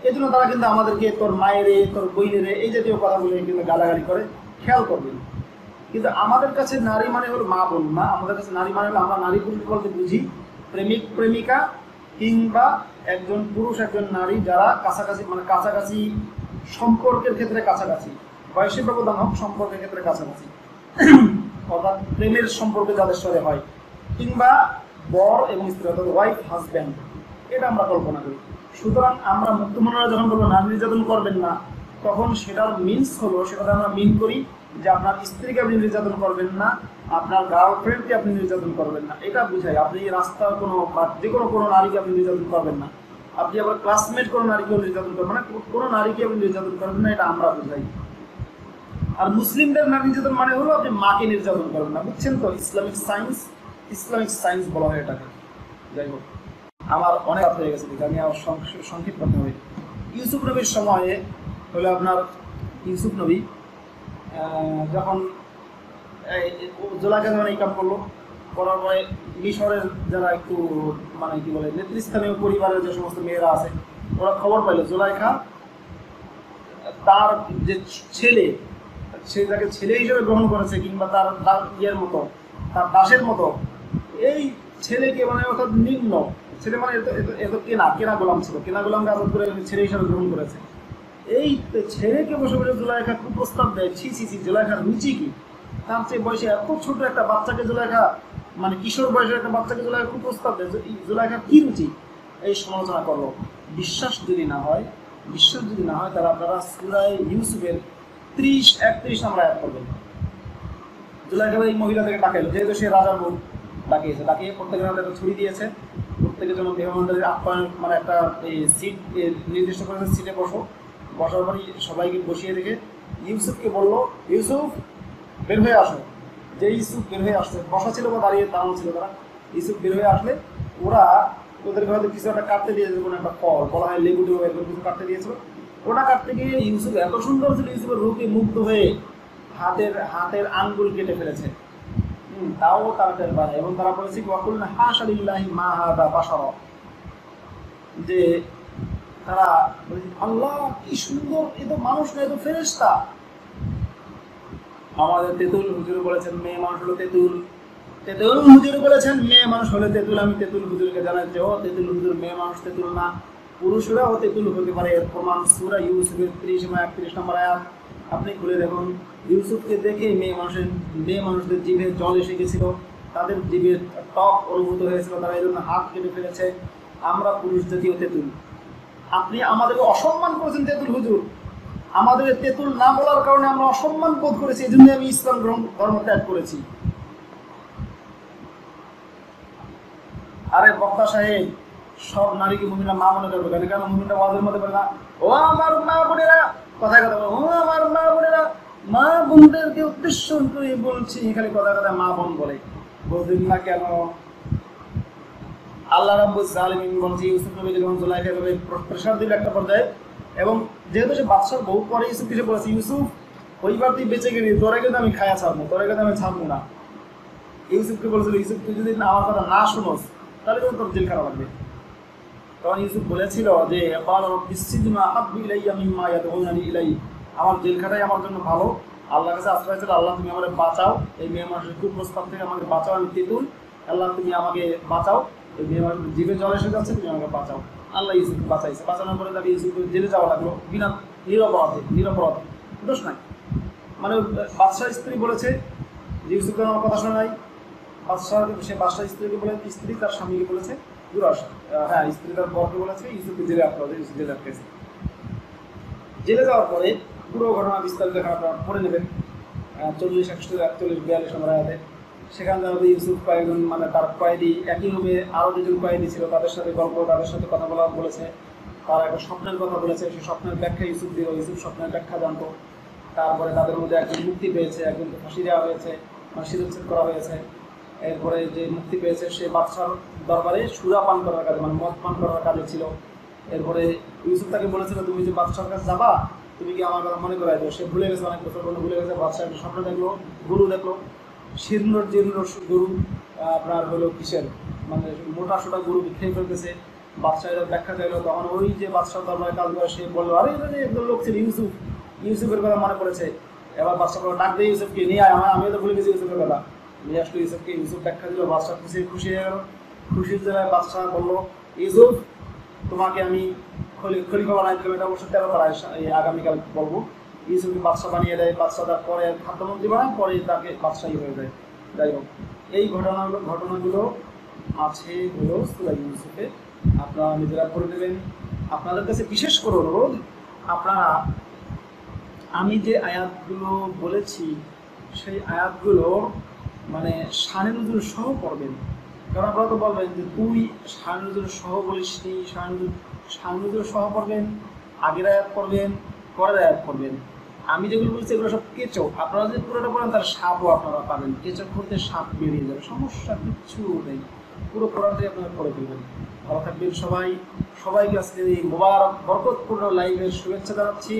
এই জন্য তারা কিন্তু আমাদেরকে তোর মায়ের তোর বইনের এই জাতীয় কথা বলে কিন্তু গালাগালি করে, খেয়াল করবেন। কিন্তু আমাদের কাছে নারী মানে হলো মা বোন না, আমাদের কাছে নারী মানে হলো, আমরা নারী পুরুষ বলতে বুঝি প্রেমিক প্রেমিকা কিংবা একজন পুরুষ একজন নারী যারা কাছাকাছি সম্পর্কের ক্ষেত্রে কাছাকাছি, বয়সের ব্যবধান হোক সম্পর্কের ক্ষেত্রে কাছাকাছি, অর্থাৎ প্রেমের সম্পর্কে যাদের সাথে হয়, কিংবা বর এবং স্ত্রী অর্থাৎ ওয়াইফ হাজব্যান্ড, এটা আমরা কল্পনা করি। সুতরাং আমরা মুক্তমনারা যখন বলবো নারী নির্যাতন করবেন না, তখন সেটার মিনস হলো, সেটাতে আমরা মিন করি যে আপনার স্ত্রীকে আপনি নির্যাতন করবেন না, আপনার গার্লফ্রেন্ডকে আপনি নির্যাতন করবেন না, এটা বুঝাই। আপনি রাস্তার কোনো বা যে কোনো নারীকে আপনি নির্যাতন করবেন না, আপনি আবার ক্লাসমেট কোনো নারীকেও নির্যাতন করবেন না, কোনো নারীকে আপনি নির্যাতন করবেন না, এটা আমরা বুঝাই। আর মুসলিমদের নারী নির্যাতন মানে হলো আপনি মাকে নির্যাতন করবেন না, বুঝছেন তো? ইসলামিক সায়েন্স বলা হয় এটাকে। যাই হোক, আমার অনেক রাত হয়ে গেছে, আমি আমার সংক্ষিপ্ত হবে। ইউসুফ নবীর সময়ে হলো আপনার ইউসুফ নবী যখন জোলাইখা যখন এই কাম করলো, করার পরে মিশরের যারা একটু মানে কি বলে নেতৃস্থানীয় পরিবারের যে সমস্ত মেয়েরা আছে ওরা খবর পাইল জুলাইখা তার যে ছেলে, সে তাকে ছেলে হিসেবে গ্রহণ করেছে কিংবা তার ইয়ের মতো, তার দাসের মতো। এই ছেলেকে মানে অর্থাৎ নিম্ন ছেলে, মানে এত কেনা গোলাম ছিল, কেনা গোলামকে আজাদ করে ছেলে হিসেবে গ্রহণ করেছে। এই ছেলেকে বসে বসে জুলাইখা কুপ্রস্তাব দেয়, ছি ছি ছি, জুলাইখার রুচি কি? তার চেয়ে বয়সে এত ছোট একটা বাচ্চাকে জুলাইখা, মানে কিশোর বয়সের একটা বাচ্চাকে জুলাইখা কুপ্রস্তাব দেয়, জুলাইখার কি রুচি? এই সমালোচনা করলো। বিশ্বাস যদি না হয় তাহলে আপনারা সূরা ইউসুফের 30-31 নম্বর আয়াত পড়বেন। জুলাইখা এই মহিলাদেরকে ডাকাইলো, যেহেতু সে রাজার বউ, ডাকিয়ে প্রত্যেকের হাতে একটা ছুরি দিয়েছে, প্রত্যেকের জন্য মেহমানদের আপ্যায়ন মানে একটা এই সিট নির্দিষ্ট করেছে, সিটে বসার পরই সবাইকে বসিয়ে রেখে ইউসুফকে বললো, ইউসুফ বের হয়ে আসো। যে ইউসুফ বের হয়ে আসছে, বসা ছিল বা দাঁড়ানো ছিল তারা, ইউসুফ বের হয়ে আসলে ওদেরকে হয়তো কিছু একটা কাটতে দিয়েছিল, কোনো একটা ফল বলা হয় লেবু টেবু এরকম কিছু কাটতে দিয়েছিল। ওটা কাটতে গিয়ে ইউসুফ এত সুন্দর ছিল, ইউসুফের রূপে মুগ্ধ হয়ে হাতের আঙ্গুল কেটে ফেলেছে। তাও তারা টের পায় এবং তারা বলেছে ওয়াকুলনা হাশা লিল্লাহি মা হাযা বাশারা, যে তারা আল্লাহ কি সুন্দর, এ তো মানুষ না, এ তো ফেরেশতা। আমাদের তেতুল হুজুর বলেছেন মেয়ে মানুষ হলো তেতুল, তেতুল হুজুর বলেছেন মেয়ে মানুষ হলে তেতুল। আমি তেতুল হুজুরকে জানাচ্ছি, ও তেতুল হুজুর মেয়ে মানুষ তেতুল না, পুরুষরাও তেতুল হতে পারে। এর প্রমাণ সূরা ইউসুফের 30-31 নম্বর আয়াত আপনি খুলে দেখুন। ইউসুফকে দেখে মেয়ে মানুষদের জিভে জল এসে গেছিল, তাদের জিভের টক অনুভূত হয়েছিল, তারা এই জন্য হাত কেটে ফেলেছে। আমরা পুরুষ জাতীয় তেতুল, আপনি আমাদেরকে অসম্মান করেছেন তেতুল হুজুর। আমাদের তেতুল না বলার কারণে আমরা অসম্মান বোধ করেছি, এই জন্য আমি ইসলাম ধর্ম ত্যাগ করেছি। আরে বক্তা সাহেব, সব নারীকে মুমিনা মা মনে করবে কেন? কেন মুমিনরা ওয়াজের মধ্যে বলে না, ও আমার মা বোনেরা, কথায় কথা বলে, ও আমার মা বোনেরা, মা বোনদেরকে উদ্দেশ্য করে বলছি, খালি কথায় মা বোন বলে, বলবেন না কেন? আল্লাহ রাব্বুল আলামিন বলছে ইউসুফ নবীকে যখন জুলাইখা প্রেসার দিল একটা পর্যায়ে, এবং যেহেতু সে বাদশার বউ, পরে ইউসুফ কিছু বলেছে, ইউসুফ ওইবার তুই বেঁচে গেলি, তোরা কিন্তু আমি খায়া ছাড়বো, তোরা কিন্তু আমি ছাড়বো না। ইউসুফকে বলেছিল, ইউসুফ তুই যদি আমার কথা না শুনোস তাহলে কিন্তু তোর জেল খারাপ লাগবে। তখন ইউসুফ বলেছিল যে আমার জেল খাটাই আমার জন্য ভালো, আল্লাহর কাছে আশ্রয় ছিল, আল্লাহ তুমি আমাকে বাঁচাও, এই মেয়ে মানুষের কুপ্রস্তাব থেকে আমাকে বাঁচাও, আমি তেতুল, আল্লাহ তুমি আমাকে বাঁচাও, এই মেয়ে মানুষের জীবে জল এসে যাচ্ছে, তুমি আমাকে বাঁচাও। আল্লাহ ইউসুফকে বাঁচাইছে, বাঁচানোর পরে তাকে ইউসুফকে জেলে যাওয়া লাগলো বিনা নিরপরাধে, দোষ নাই। মানে বাদশাহ স্ত্রী বলেছে যে ইউসুফকে আমার কথা শোনা নাই, সে বাদশাহ স্ত্রীকে বলে, স্ত্রী তার স্বামীকে বলেছে দুরাশা, হ্যাঁ স্ত্রী তার বরকে বলেছে ইউসুফকে জেলে রাখতে হবে, ইউসুফ জেলে আটকেছে। জেলে যাওয়ার পরে পুরো ঘটনা বিস্তারিত আপনারা পড়ে নেবেন 40-41-42 নম্বর আয়াতে। সেখানে যারা ইউসুফ কয়েকজন মানে তার কয়েদি, একই রুমে আরও দুজন কয়েদি ছিল, তাদের সাথে গল্প, তাদের সাথে কথা বলেছে। তারা একটা স্বপ্নের কথা বলেছে, সেই স্বপ্নের ব্যাখ্যা ইউসুফ দিল, ইউসুফ স্বপ্নের ব্যাখ্যা জানতো। তারপরে তাদের মধ্যে একজন মুক্তি পেয়েছে, একজনকে ফাঁসি দেওয়া হয়েছে, মানে শিরচ্ছেদ করা হয়েছে। এরপরে যে মুক্তি পেয়েছে সে বাদশার দরবারে সুরা পান করার কাজে, মানে মদ পান করার কাজে ছিল। এরপরে ইউসুফ তাকে বলেছিল তুমি যে বাদশার কাছে যাবা, তুমি কি আমার কথা মনে করাই দেবো? সে ভুলে গেছে, অনেক বছর পরে ভুলে গেছে। বাদশাহ একটা স্বপ্ন দেখলো, গরু দেখলো, জীর্ণ গরু, আপনার হলো কিসের মানে মোটা সোটা গরু খেয়ে ফেলতেছে। বাদশাহ ব্যাখ্যা চাইলো, তখন ওই যে বাদশাহ দরবারে কাজ করে সে বললো, আরে একজন লোক ছিল ইউসুফের কথা মনে পড়েছে। এবার বাদশাহ ডাক দিয়ে ইউসুফকে নিয়ে আয়, আমিও তো ভুলে গেছি ইউসুফের কথা। নিয়ে আসলো ইউসুফকে, ইউসুফ ব্যাখ্যা দিল, বাদশাহ খুশি হয়ে গেল। খুশির জেলায় বাদশাহ বললো, ইউসুফ তোমাকে আমি খলিফা বানাই দিলাম, এটা অবশ্য 13 পারা আগামীকাল বলবো। ইউসুফকে বাদশাহ বানিয়ে দেয়, বাদশাহ তার পরে খাদ্যমন্ত্রী বানায়, পরে তাকে বাদশাহী হয়ে যায়। যাই হোক, এই ঘটনাগুলো আছে হলো সূরা ইউসুফে, আপনারা নিজেরা পড়ে নেবেন। আপনাদের কাছে বিশেষ করে অনুরোধ, আপনারা আমি যে আয়াতগুলো বলেছি সেই আয়াতগুলো মানে শানে নুজুল সহ পড়বেন। কারণ আপনারা তো বলবেন যে তুই শানে নুজুল সহ বলিসনি, শানে নুজুল সহ পড়বেন, আগের আয়াত পড়বেন, পরের আয়াত পড়বেন। আমি যেগুলো বলছি এগুলো সব কেঁচো, আপনারা যদি পুরোটা পড়েন তার সাপও আপনারা পাবেন, কেঁচো খুলতে সাপ বেরিয়ে যাবে, সমস্যা কিচ্ছু নেই, পুরো কোরআনটাই আপনারা পড়ে ফেলবেন। ভালো থাকবেন সবাইকে আজকে এই মোবারক বরকতপূর্ণ লাইভের শুভেচ্ছা জানাচ্ছি।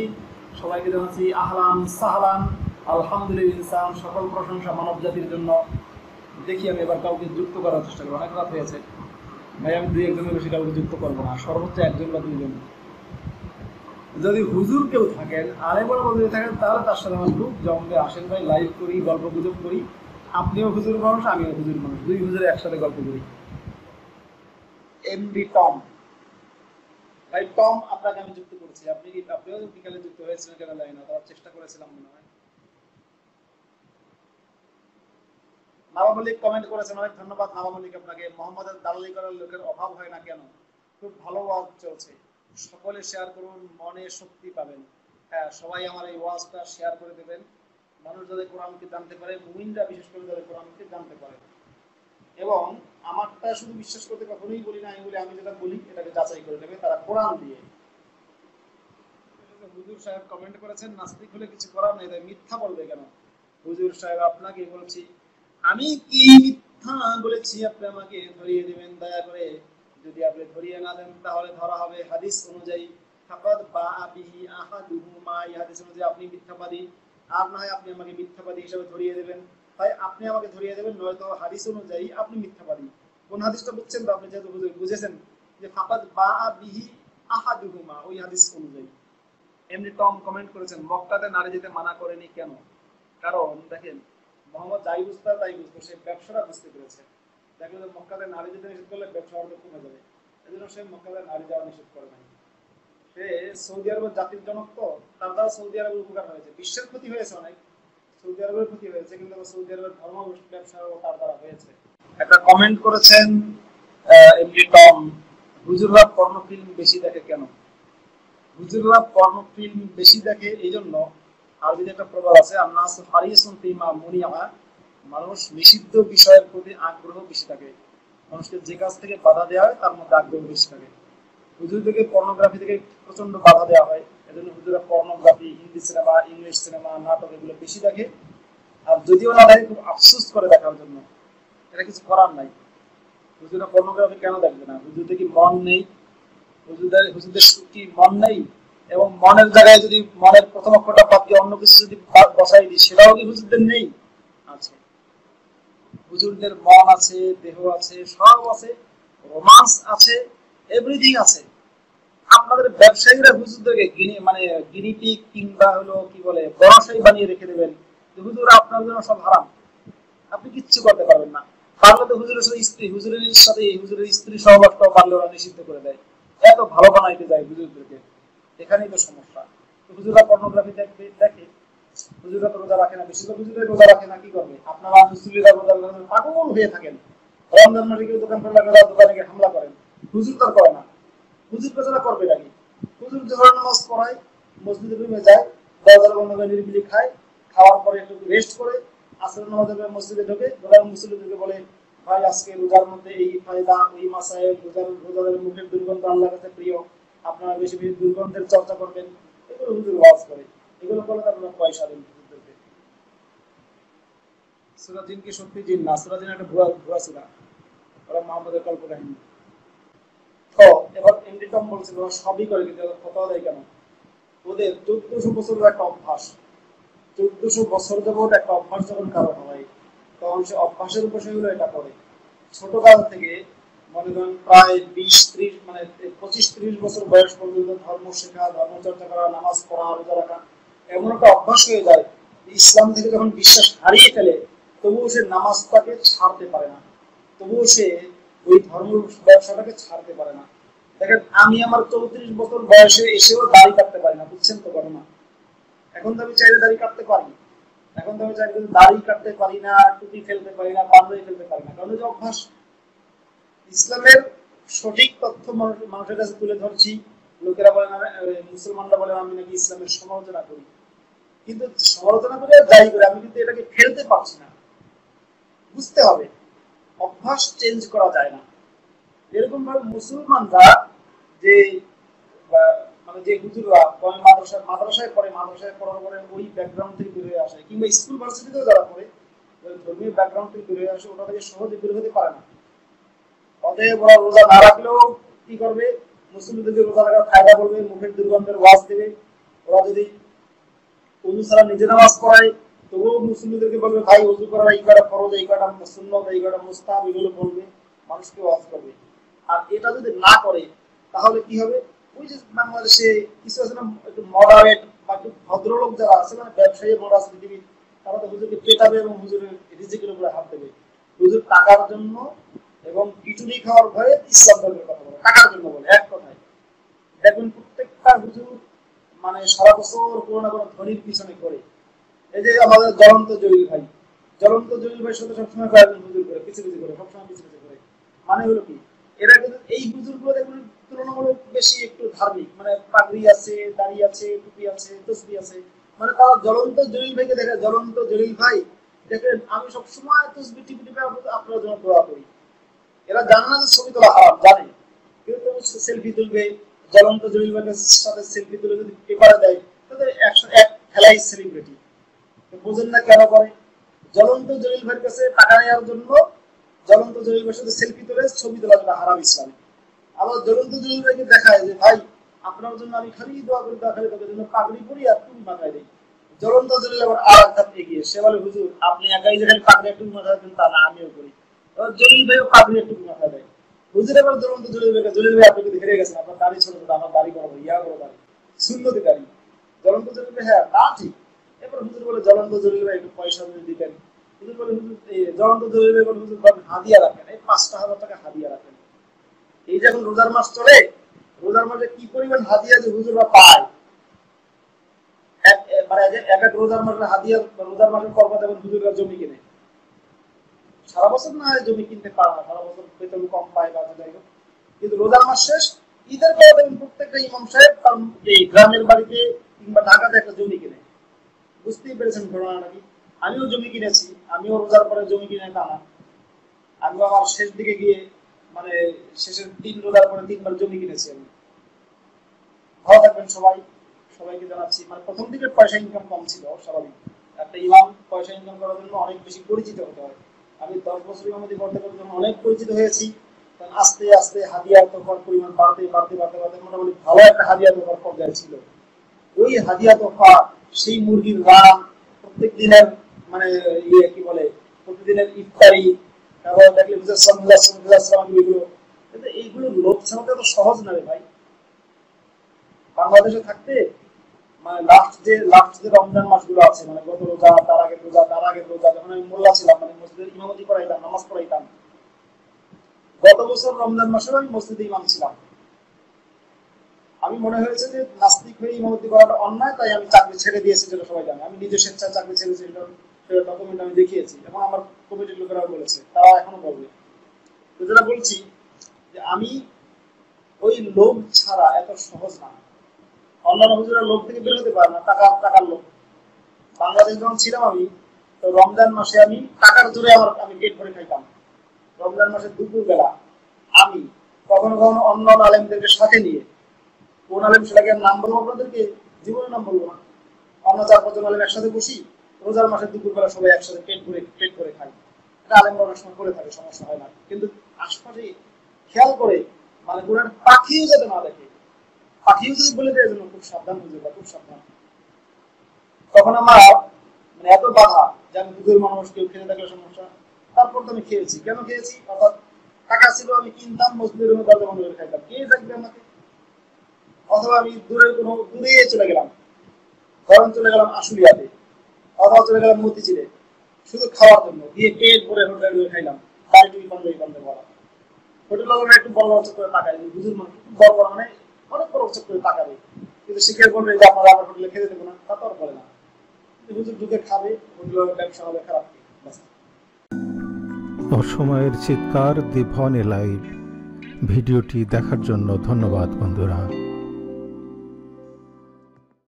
সবাইকে জানাচ্ছি আহলান সাহলান, আলহামদুলিল্লাহ, সকল প্রশংসা মানব জাতির জন্য। দেখি আমি এবার কাউকে যুক্ত করার চেষ্টা করবো। অনেক রাত হয়েছে ভাই, আমি 2-1 জনের বেশি কাউকে যুক্ত করবো না, সর্বোচ্চ 1 বা 2 জন। যদি হুজুর কেউ থাকেন, আলেমরা যদি থাকেন, তাহলে তার সাথে আমার খুব জমবে। আসেন ভাই, লাইভ করি, গল্প গুজব করি। আপনিও হুজুর মানুষ, আমিও হুজুর মানুষ, 2 হুজুরে একসাথে গল্প করি। এমডি টম ভাই, টম আপনাকে আমি যুক্ত করেছি। আপনিও বিকালে যুক্ত হয়েছিলেন কেন জানি না, তার চেষ্টা করেছিলাম মনে হয়। নবাব মল্লিক কমেন্ট করেছেন, অনেক ধন্যবাদ নবাব মল্লিক আপনাকে। মোহাম্মদের দালালি করার লোকের অভাব হয় না কেন? খুব ভালো ওয়াজ চলছে, সকলে শেয়ার করুন, মনে শক্তি পাবেন। হ্যাঁ, সবাই আমার এই ওয়াজটা শেয়ার করে দেবেন। মানুষ যাতে কোরআনকে জানতে পারে, মুমিনরা বিশেষ করে যাতে কোরআনকে জানতে পারে। এবং আমারটা শুধু বিশ্বাস করতে কখনোই বলি না, আমি যেটা বলি এটাকে যাচাই করে নেবে তারা কোরআন দিয়ে। হুজুর সাহেব কমেন্ট করেছেন, নাস্তিক হলে কিছু করার নেই, তাই মিথ্যা বলবে কেন? হুজুর সাহেব আপনাকে বলছি, আমি কি মিথ্যা বলেছি? আপনি আমাকে ধরিয়ে দিবেন দয়া করে। যদি আপনি ধরিয়ে না দেন তাহলে ধরা হবে হাদিস অনুযায়ী। ফাকাদ বাআ বিহি আহাদুহুমা, এই হাদিস অনুযায়ী আপনি মিথ্যাবাদী, আর না হয় আপনি আমাকে মিথ্যাবাদী হিসেবে ধরিয়ে দেবেন। তাই আপনি আমাকে ধরিয়ে দেবেন, নয়তো হাদিস অনুযায়ী আপনি মিথ্যাবাদী। কোন হাদিসটা বুঝছেন তো আপনি? যেহেতু বুঝেছেন যে ফাকাদ বাআ বিহি আহাদুহুমা, ওই হাদিস অনুযায়ী। এমনি টম কমেন্ট করেছেন, মক্কাতে নারী যেতে মানা করেনি কেন? কারণ দেখেন, মোহাম্মদ যাই বুঝতে তাই বুঝতো, সে ব্যবসাটা বুঝতে পেরেছে। দেখলো যে মক্কাতে নারী যেতে নিষেধ করলে ব্যবসা অর্ধেক কমে যাবে, এজন্য সে মক্কাতে নারী যাওয়া নিষেধ করে নাই। সে সৌদি আরবের জাতির জনক, তো তার দ্বারা সৌদি আরবের উপকার হয়েছে। বিশ্বের ক্ষতি হয়েছে অনেক, সৌদি আরবের ক্ষতি হয়েছে, কিন্তু সৌদি আরবের ধর্ম ব্যবসাও তার দ্বারা হয়েছে। একটা কমেন্ট করেছেন এমনি টম, হুজুররা পর্ন ফিল্ম বেশি দেখে কেন? হুজুররা পর্ন ফিল্ম বেশি দেখে এই জন্য, আরবিতে একটা প্রবাদ আছে, আন্নাস হারিসুন ফিমা মুনিয়া, মানুষ নিষিদ্ধ বিষয়ের প্রতি আগ্রহ বেশি থাকে। মানুষকে যে কাজ থেকে বাধা দেওয়া হয় তার মধ্যে আগ্রহ বেশি থাকে। হুজুর থেকে পর্নোগ্রাফি থেকে প্রচন্ড বাধা দেওয়া হয়, এজন্য হুজুরা pornography, Hindi cinema, English cinema, নাটক এগুলো বেশি দেখে। আর যদিও না দেখে, খুব আফসোস করে দেখার জন্য, এটা কিছু করার নাই। হুজুরা পর্নোগ্রাফি কেন দেখবে না? হুজুরদের কি মন নেই? হুজুরদের কি মন নেই? এবং মনের জায়গায় যদি মনের প্রথম অক্ষরটা বাদ দিয়ে অন্য কিছু যদি বসাই দিই, সেটাও কি হুজুরদের নেই? আছে। হুজুরদের মন আছে, দেহ আছে, সব আছে, রোমান্স আছে, এভরিথিং আছে। আপনাদের ব্যবসায়ীরা হুজুরদেরকে গিনিপিগ কিংবা হলো কি বলে বড়সাই বানিয়ে রেখে দেবেন, হুজুর আপনার জন্য সব হারাম, আপনি কিচ্ছু করতে পারবেন না। পারলে তো হুজুরের সাথে স্ত্রী, হুজুরের সাথে হুজুরের স্ত্রী সহবাসটাও পারলে ওরা নিষিদ্ধ করে দেয়। এত ভালো বানাইতে যায় হুজুরদেরকে, এখানেই তো সমস্যা। হুজুরা পর্নোগ্রাফি দেখে, হুজুরা তো রোজা রাখে না, বেশিরভাগ হুজুরের রোজা রাখে না। কি করবে? আপনারা মুসলিমরা রোজা পাগল হয়ে থাকেন, রমজান মাসে কেউ দোকান খোলা করে দোকানে গিয়ে হামলা করেন, হুজুর তার করে না। হুজুর পেছনে করবে নাকি? হুজুর যখন নামাজ পড়ায়, মসজিদে রুমে যায়, দরজা বন্ধ করে নিরিবিলি খায়, খাওয়ার পরে একটু রেস্ট করে আসরের নামাজে মসজিদে ঢোকে, মুসলিমদেরকে বলে, ভাই আজকে রোজার মধ্যে এই ফায়দা, এই মাসায় রোজাদের মুখের দুর্গন্ধ আল্লাহর কাছে প্রিয়, আপনারা বেশি বেশি দুর্গন্ধের চর্চা করবেন। এগুলো হুজুর ওয়াজ করে, এগুলো করলে আপনারা পয়সা দেন হুজুরদেরকে। সূরা জিন কি সত্যি জিন না? সূরা জিন একটা ভুয়া সূরা, ওরা মুহাম্মদের কল্পকাহিনী। তো এবার এমডি টম বলছিল ওরা সবই করে, কিন্তু ফতোয়া দেয় কেন? ওদের 1400 বছরের একটা অভ্যাস, 1400 বছর যাবত একটা অভ্যাস যখন কারো হয়, তখন সে অভ্যাসের উপর সেগুলো এটা করে। ছোটকাল থেকে মনে করেন প্রায় 20-30 মানে 25-30 বছর বয়স পর্যন্ত ধর্ম শেখা, ধর্মচর্চা করা, নামাজ পড়া, রোজা রাখা এমন একটা অভ্যাস হয়ে যায়। ইসলাম থেকে যখন বিশ্বাস হারিয়ে ফেলে, তবুও সে নামাজটাকে ছাড়তে পারে না, তবুও সে ওই ধর্ম ব্যবসাটাকে ছাড়তে পারে না। দেখেন, আমি আমার 34 বছর বয়সে এসেও দাড়ি কাটতে পারি না, বুঝছেন তো ঘটনা? এখন তো আমি চাইলে দাড়ি কাটতে পারি, এখন তো আমি চাইলে দাড়ি কাটতে পারি না, টুপি ফেলতে পারি না, পাঞ্জাবি ফেলতে পারি না, কারণ যে অভ্যাস। ইসলামের সঠিক তথ্য মানুষের কাছে তুলে ধরছি, লোকেরা বলেন, মুসলমানরা বলেন আমি নাকি ইসলামের সমালোচনা করি, কিন্তু সমালোচনা করে যাই করে আমি কিন্তু এটাকে ফেলতে পারছি না। বুঝতে হবে, অভ্যাস চেঞ্জ করা যায় না। এরকম ভাবে মুসলমানরা যে মানে যে হুজুররা মাদ্রাসায় পড়ে, মাদ্রাসায় পড়ার পরে ওই ব্যাকগ্রাউন্ড থেকে বের হয়ে আসে, কিংবা স্কুল ভার্সিটিতেও যারা পড়ে ধর্মীয় ব্যাকগ্রাউন্ড থেকে বের হয়ে আসে, ওটা থেকে সহজে বের হতে পারে না। অতএব ওরা রোজা না রাখলেও কি করবে? মুসলিমদেরকে রোজা রাখার ফায়দা বলবে, মুখের দুর্গন্ধের ওয়াজ দেবে। ওরা যদি ওযু ছাড়া নিজে নামাজ পড়ায়, তো তবুও মুসলিমদেরকে বলবে ভাই ওযু করা, এই করা ফরজ, এই করা সুন্নাত, এই করা মুস্তাহাব, এগুলো বলবে, মানুষকে ওয়াজ করবে। আর এটা যদি না করে তাহলে কি হবে? ওই যে বাংলাদেশে কিছু আছে না একটু মডারেট বা একটু ভদ্রলোক যারা আছে, মানে ব্যবসায়ী বড় রাজনীতিবিদ, তারা তো হুজুরকে পেটাবে এবং হুজুরের রিজিকের উপরে হাত দেবে হুজুর টাকার জন্য এবং পিটুনি খাওয়ার ভয়ে ইসলাম ধর্মের কথা বলে, টাকার জন্য বলে। এক কথায় দেখবেন প্রত্যেকটা হুজুর মানে সারা বছর কোনো না কোনো ধনির পিছনে করে। এই যে আমাদের জ্বলন্ত জলিল ভাই, জ্বলন্ত জলিল ভাইয়ের সাথে সবসময় কয়েকজন হুজুর করে পিছু পিছু করে, সবসময় পিছু পিছু করে। মানে হলো কি, এরা কিন্তু এই হুজুরগুলো দেখবেন তুলনামূলক বেশি একটু ধার্মিক, মানে পাগড়ি আছে, দাড়ি আছে, টুপি আছে, তসবিহ আছে, মানে তারা জ্বলন্ত জলিল ভাইকে দেখে, জ্বলন্ত জলিল ভাই দেখেন আমি সবসময় তসবিহ টিপি টিপি আপনার জন্য দোয়া করি। এরা জানে না যে ছবি তোলা হারাম, জানে, কিন্তু সেলফি তুলবে, জ্বলন্ত জলিল ভাইয়ের সাথে সেলফি তুলে যদি পেপারে দেয় তাদের এক খেলাই সেলিব্রিটি। বুঝেন না কেন করে? জ্বলন্ত জলিল ভাইয়ের কাছে টাকা নেওয়ার জন্য জ্বলন্ত জলিল ভাইয়ের সাথে সেলফি তুলে ছবি তোলা যেটা হারাম ইসলামে। আবার জ্বলন্ত জলিল ভাইকে দেখায় যে ভাই আপনার জন্য আমি খালি দোয়া করি, খালি তাদের জন্য পাগড়ি পরি আর টুপি মাথায় দিই। জ্বলন্ত জলিল আবার আর এক ধাপ এগিয়ে, সে বলে হুজুর আপনি একাই যে খালি পাগড়ি টুপি মাথায় দেন তা না, আমিও করি। জলিল ভাইও পাগড়ি টুপি মাথায় দেয়। হুজুর এবার জ্বলন্ত জলিল ভাইকে, জলিল ভাই আপনি কিন্তু হেরে গেছেন, আপনার দাড়ি ছোট ছোট, আমার দাড়ি বড়, ইয়া বড় দাড়ি, সুন্নতি দাড়ি। জ্বলন্ত জলিল ভাই হ্যাঁ তা ঠিক। এবার হুজুর বলে জ্বলন্ত জলিল ভাই একটু পয়সা যদি দিতেন। হুজুর বলে হুজুর জ্বলন্ত জলিল ভাই বলে হুজুর হাদিয়া রাখেন, এই ৫,০০০ টাকা হাদিয়া রাখেন। এই যখন রোজার মাস চলে, রোজার মাসে কি পরিমাণ হাদিয়া যে হুজুররা পায়, মানে এক এক রোজার মাসে হাদিয়া, রোজার মাসের পরপর দেখুন হুজুররা জমি কিনে। সারা বছর না হয় জমি কিনতে পারে না, সারা বছর বেতন কম পায় বা যাই হোক, কিন্তু রোজার মাস শেষ, ঈদের পরে দেখুন প্রত্যেকটা ইমাম সাহেব তার এই গ্রামের বাড়িতে কিংবা ঢাকাতে একটা জমি কিনে। বুঝতেই পেরেছেন ঘটনা নাকি? আমিও জমি কিনেছি, আমিও রোজার পরে জমি কিনে টানা। আমিও আমার শেষ দিকে গিয়ে মানে শেষের ৩ রোজার পরে ৩ বার জমি কিনেছি আমি। ভালো থাকবেন সবাই, সবাইকে জানাচ্ছি। মানে প্রথম দিকে পয়সা ইনকাম কম ছিল, স্বাভাবিক। একটা ইমাম পয়সা ইনকাম করার জন্য অনেক বেশি পরিচিত হতে হয়। আমি ১০ বছর ইমামতি করতে করতে অনেক পরিচিত হয়েছি। আস্তে আস্তে হাদিয়া তোফার পরিমাণ বাড়তে বাড়তে বাড়তে বাড়তে মোটামুটি ভালো একটা হাদিয়া তোফার পর্যায়ে ছিল। ওই হাদিয়া তোফা, সেই মুরগির রান, প্রত্যেক দিনের মানে ইয়ে কি বলে, প্রতিদিনের ইফতারি, তারপর দেখলে এগুলো, এইগুলো লোক ছাড়াতে তো সহজ না রে ভাই। বাংলাদেশে থাকতে মানে লাস্ট যে রমজান মাসগুলো আছে, মানে গত রোজা, তার আগের রোজা, তার আগের রোজা, যখন আমি মোল্লা ছিলাম, মানে মসজিদের ইমামতি করাইতাম, নামাজ পড়াইতাম। গত বছর রমজান মাসেও আমি মসজিদে ইমাম ছিলাম। আমি মনে হয়েছে যে নাস্তিক হয়ে ইমামতি করাটা অন্যায়, তাই আমি চাকরি ছেড়ে দিয়েছি, যেটা সবাই জানে। আমি নিজে স্বেচ্ছায় চাকরি ছেড়েছি, সেটা ডকুমেন্ট আমি দেখিয়েছি এবং আমার কমিটির লোকেরাও বলেছে, তারা এখনো বলবে। তো যেটা বলছি যে আমি ওই লোভ ছাড়া এত সহজ না। অন্যান্য হুজুরা লোভ থেকে বের হতে পারে না, টাকার লোভ। বাংলাদেশ যখন ছিলাম আমি, তো রমজান মাসে আমি টাকার জোরে আমি পেট ভরে খাইতাম। রমজান মাসের দুপুর বেলা আমি কখনো কখনো অন্য আলেমদেরকে সাথে নিয়ে, কোন আলেম সেটাকে নাম বলবো আপনাদেরকে, জীবনের নাম বলবো না, অন্য ৪-৫ জন আলেম একসাথে বসি, রোজার মাসের দুপুর বেলা সবাই একসাথে পেট ভরে খাই। এটা আলেমরা অনেক সময় করে থাকে, সমস্যা হয় না। কিন্তু আশপাশে খেয়াল করে মানে কোন একটা পাখিও যাতে না দেখে, পাখিও যদি বলে দেয় জন্য খুব সাবধান হয়ে যাবে, খুব সাবধান। তখন আমার মানে এত বাধা যে আমি দুধের মানুষ, কেউ খেতে থাকলে সমস্যা। তারপর তো আমি খেয়েছি, কেন খেয়েছি, অর্থাৎ টাকা ছিল, আমি কিনতাম, মসজিদের রুমে দরজা বন্ধ করে খাইতাম, কে দেখবে আমাকে। অথবা আমি দূরে চলে গেলাম, ধরেন চলে গেলাম আশুলিয়াতে, অথবা চলে গেলাম মতিঝিলে, শুধু খাওয়ার জন্য, দিয়ে পেট ভরে হোটেল খাইলাম, তাই তুমি বন্ধ বলা। হোটেল একটু বড় বড় করে তাকাই, বুঝুন মানুষ বড় বড় মানে অনেক বড় করে তাকাবে, কিন্তু শিখে বলবে যে আপনারা আবার হোটেলে খেতে দেবো না, তা তো আর বলে না। হুজুর ঢুকে খাবে, হোটেলের ব্যবসা হবে খারাপ। অসময়ের চিৎকার, দি ভন এ লাইভ। ভিডিওটি দেখার জন্য ধন্যবাদ বন্ধুরা।